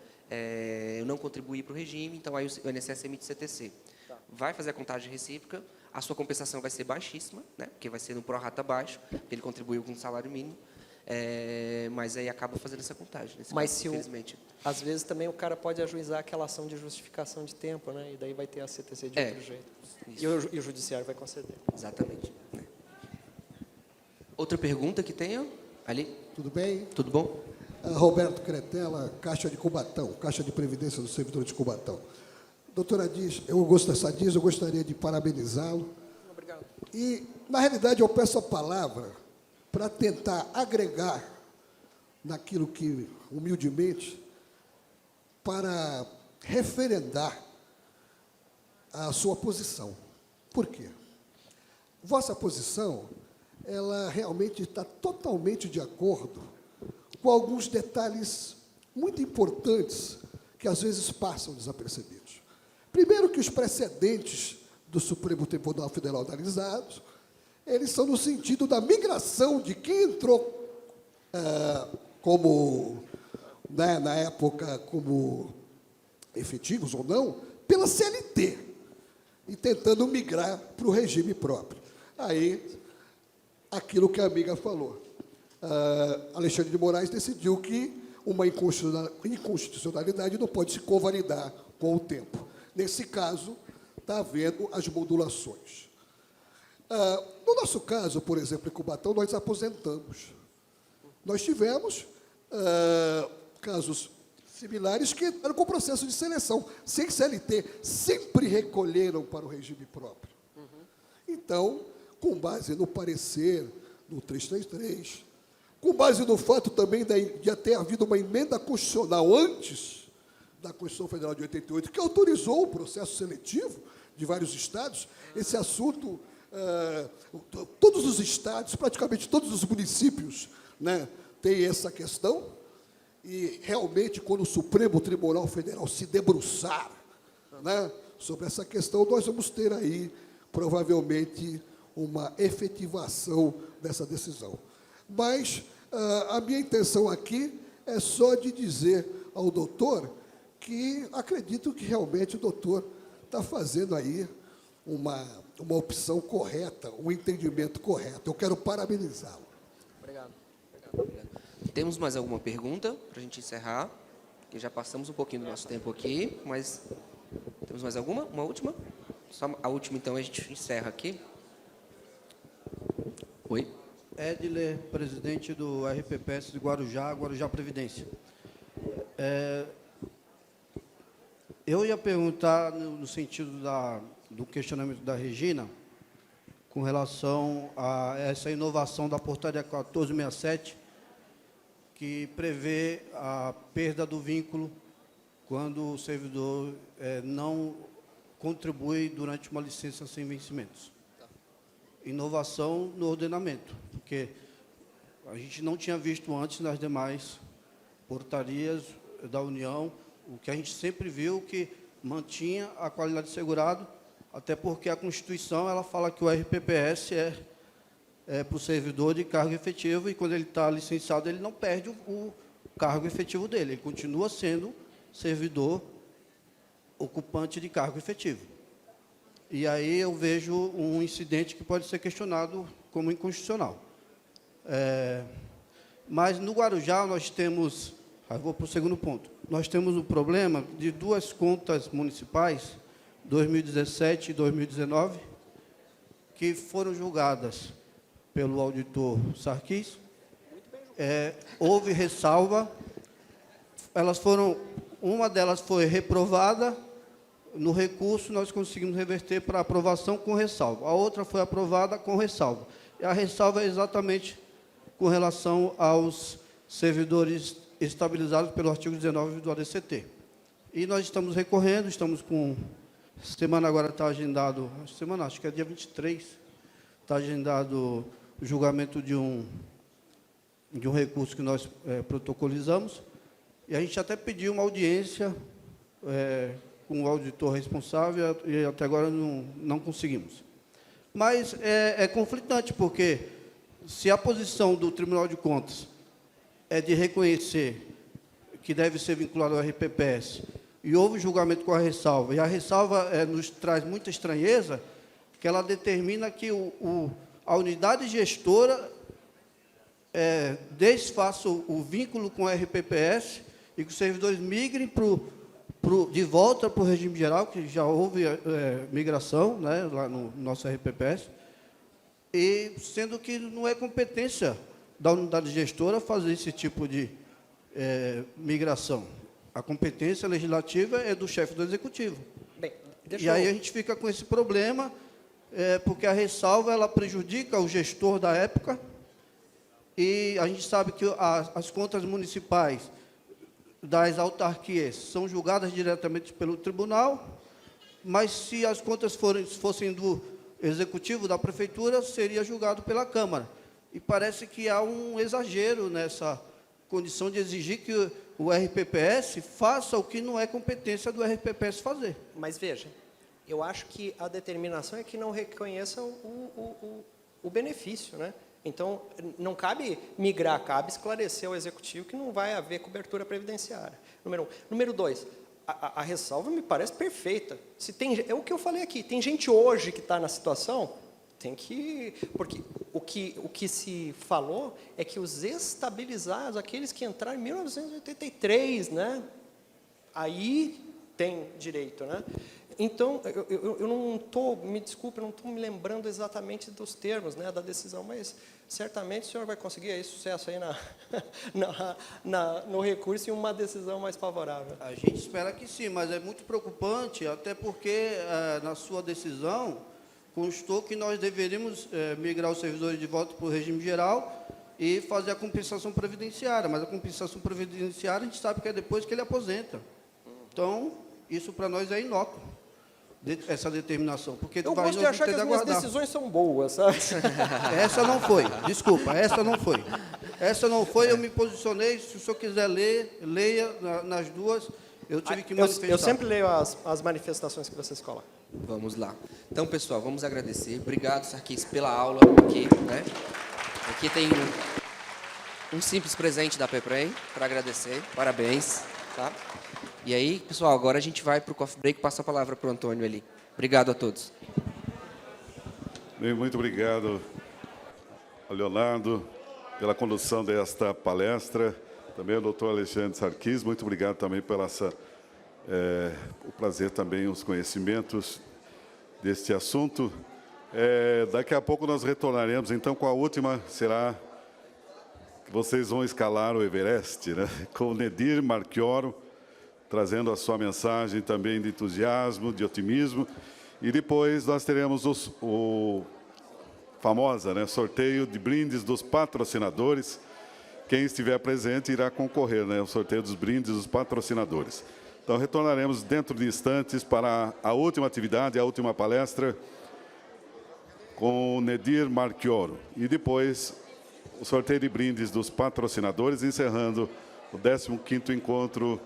eu não contribuí para o regime, então aí o INSS emite CTC. Tá. Vai fazer a contagem recíproca, a sua compensação vai ser baixíssima, né, porque vai ser no pró-rata baixo, porque ele contribuiu com o salário mínimo, mas aí acaba fazendo essa contagem. Mas caso, infelizmente. Às vezes também o cara pode ajuizar aquela ação de justificação de tempo, né, e daí vai ter a CTC de outro jeito. E o judiciário vai conceder. Exatamente. Outra pergunta que tenho? Ali? Tudo bem? Tudo bom? Roberto Cretella, Caixa de Cubatão, Caixa de Previdência do Servidor de Cubatão. Doutora Diz, eu gostaria de parabenizá-lo. Obrigado. E, na realidade, eu peço a palavra para tentar agregar naquilo que, humildemente, para referendar a sua posição. Por quê? Vossa posição, ela realmente está totalmente de acordo com alguns detalhes muito importantes que, às vezes, passam desapercebidos. Primeiro, que os precedentes do Supremo Tribunal Federal analisados, eles são no sentido da migração de quem entrou como, né, na época, como efetivos ou não, pela CLT, e tentando migrar para o regime próprio. Aí, aquilo que a amiga falou. Alexandre de Moraes decidiu que uma inconstitucionalidade não pode se convalidar com o tempo. Nesse caso, está havendo as modulações. No nosso caso, por exemplo, em Cubatão, nós aposentamos. Nós tivemos casos similares que eram com processo de seleção, sem CLT, sempre recolheram para o regime próprio. Então, com base no parecer do 333, com base no fato também de ter havido uma emenda constitucional antes da Constituição Federal de 88, que autorizou o processo seletivo de vários estados, esse assunto, todos os estados, praticamente todos os municípios, né, têm essa questão. E, realmente, quando o Supremo Tribunal Federal se debruçar, né, sobre essa questão, nós vamos ter aí, provavelmente, uma efetivação dessa decisão. Mas a minha intenção aqui é só de dizer ao doutor que acredito que, realmente, o doutor está fazendo aí uma opção correta, um entendimento correto. Eu quero parabenizá-lo. Obrigado. Obrigado. Temos mais alguma pergunta para a gente encerrar? Que já passamos um pouquinho do nosso tempo aqui, mas temos mais alguma? Uma última? Só a última, então, a gente encerra aqui. Oi? Edler, presidente do RPPS de Guarujá, Guarujá Previdência. Eu ia perguntar no sentido do questionamento da Regina, com relação a essa inovação da portaria 1467, que prevê a perda do vínculo quando o servidor não contribui durante uma licença sem vencimentos. Inovação no ordenamento, porque a gente não tinha visto antes nas demais portarias da União, o que a gente sempre viu que mantinha a qualidade de segurado, até porque a Constituição ela fala que o RPPS é para o servidor de cargo efetivo, e quando ele está licenciado, ele não perde o cargo efetivo dele, ele continua sendo servidor ocupante de cargo efetivo. E aí eu vejo um incidente que pode ser questionado como inconstitucional. Mas no Guarujá nós temos, vou para o segundo ponto, nós temos o problema de duas contas municipais, 2017 e 2019, que foram julgadas pelo auditor Sarkis. Houve ressalva, uma delas foi reprovada, no recurso nós conseguimos reverter para aprovação com ressalva, a outra foi aprovada com ressalva. E a ressalva é exatamente com relação aos servidores estabilizados pelo artigo 19 do ADCT. E nós estamos recorrendo, estamos com... Semana agora está agendado, acho que é dia 23, está agendado o julgamento de um recurso que nós protocolizamos, e a gente até pediu uma audiência com o auditor responsável, e até agora não conseguimos. Mas é conflitante, porque se a posição do Tribunal de Contas é de reconhecer que deve ser vinculado ao RPPS, e houve julgamento com a ressalva, e a ressalva nos traz muita estranheza, que ela determina que a unidade gestora desfaça o vínculo com a RPPS e que os servidores migrem de volta para o regime geral, que já houve migração, né, lá no nosso RPPS, e sendo que não é competência da unidade gestora fazer esse tipo de migração. A competência legislativa é do chefe do executivo. Bem, e aí a gente fica com esse problema, porque a ressalva ela prejudica o gestor da época, e a gente sabe que as contas municipais das autarquias são julgadas diretamente pelo tribunal, mas se as contas fossem do executivo da prefeitura, seria julgado pela Câmara. E parece que há um exagero nessa condição de exigir que o RPPS faça o que não é competência do RPPS fazer. Mas, veja, eu acho que a determinação é que não reconheça o benefício, né? Então, não cabe migrar, cabe esclarecer ao Executivo que não vai haver cobertura previdenciária. Número 1. Número 2, a ressalva me parece perfeita. É o que eu falei aqui, tem gente hoje que está na situação, tem que... Porque o que se falou é que os estabilizados, aqueles que entraram em 1983, né? Aí tem direito, né? Então, eu não estou, me desculpe, eu não estou me lembrando exatamente dos termos, né, da decisão, mas certamente o senhor vai conseguir aí sucesso aí no recurso e uma decisão mais favorável. A gente espera que sim, mas é muito preocupante, até porque na sua decisão constou que nós deveríamos migrar os servidores de volta para o regime geral e fazer a compensação previdenciária, mas a compensação previdenciária a gente sabe que é depois que ele aposenta. Então, isso para nós é inócuo, essa determinação. Porque Eu gosto de achar que as minhas decisões são boas, sabe? Essa não foi, desculpa, essa não foi. Essa não foi, eu me posicionei, se o senhor quiser ler, leia nas duas, eu tive que manifestar. Eu sempre leio as manifestações que vocês colocam. Vamos lá. Então, pessoal, vamos agradecer. Obrigado, Sarkis, pela aula aqui, né? Aqui tem um simples presente da PEPREM para agradecer. Parabéns, tá? E aí, pessoal, agora a gente vai para o coffee break e passa a palavra para o Antônio ali. Obrigado a todos. Bem, muito obrigado ao Leonardo pela condução desta palestra. Também ao doutor Alexandre Sarkis, muito obrigado também pela o prazer também, os conhecimentos deste assunto. Daqui a pouco nós retornaremos, então, com a última, será que vocês vão escalar o Everest, né? Com o Nedir Marchioro, trazendo a sua mensagem também de entusiasmo, de otimismo. E depois nós teremos o famosa, né, sorteio de brindes dos patrocinadores. Quem estiver presente irá concorrer, né, ao sorteio dos brindes dos patrocinadores. Então, retornaremos dentro de instantes para a última atividade, a última palestra, com o Nedir Marchioro. E depois, o sorteio de brindes dos patrocinadores, encerrando o 15º encontro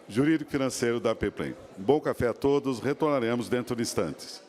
jurídico-financeiro da PEPREM. Bom café a todos, retornaremos dentro de instantes.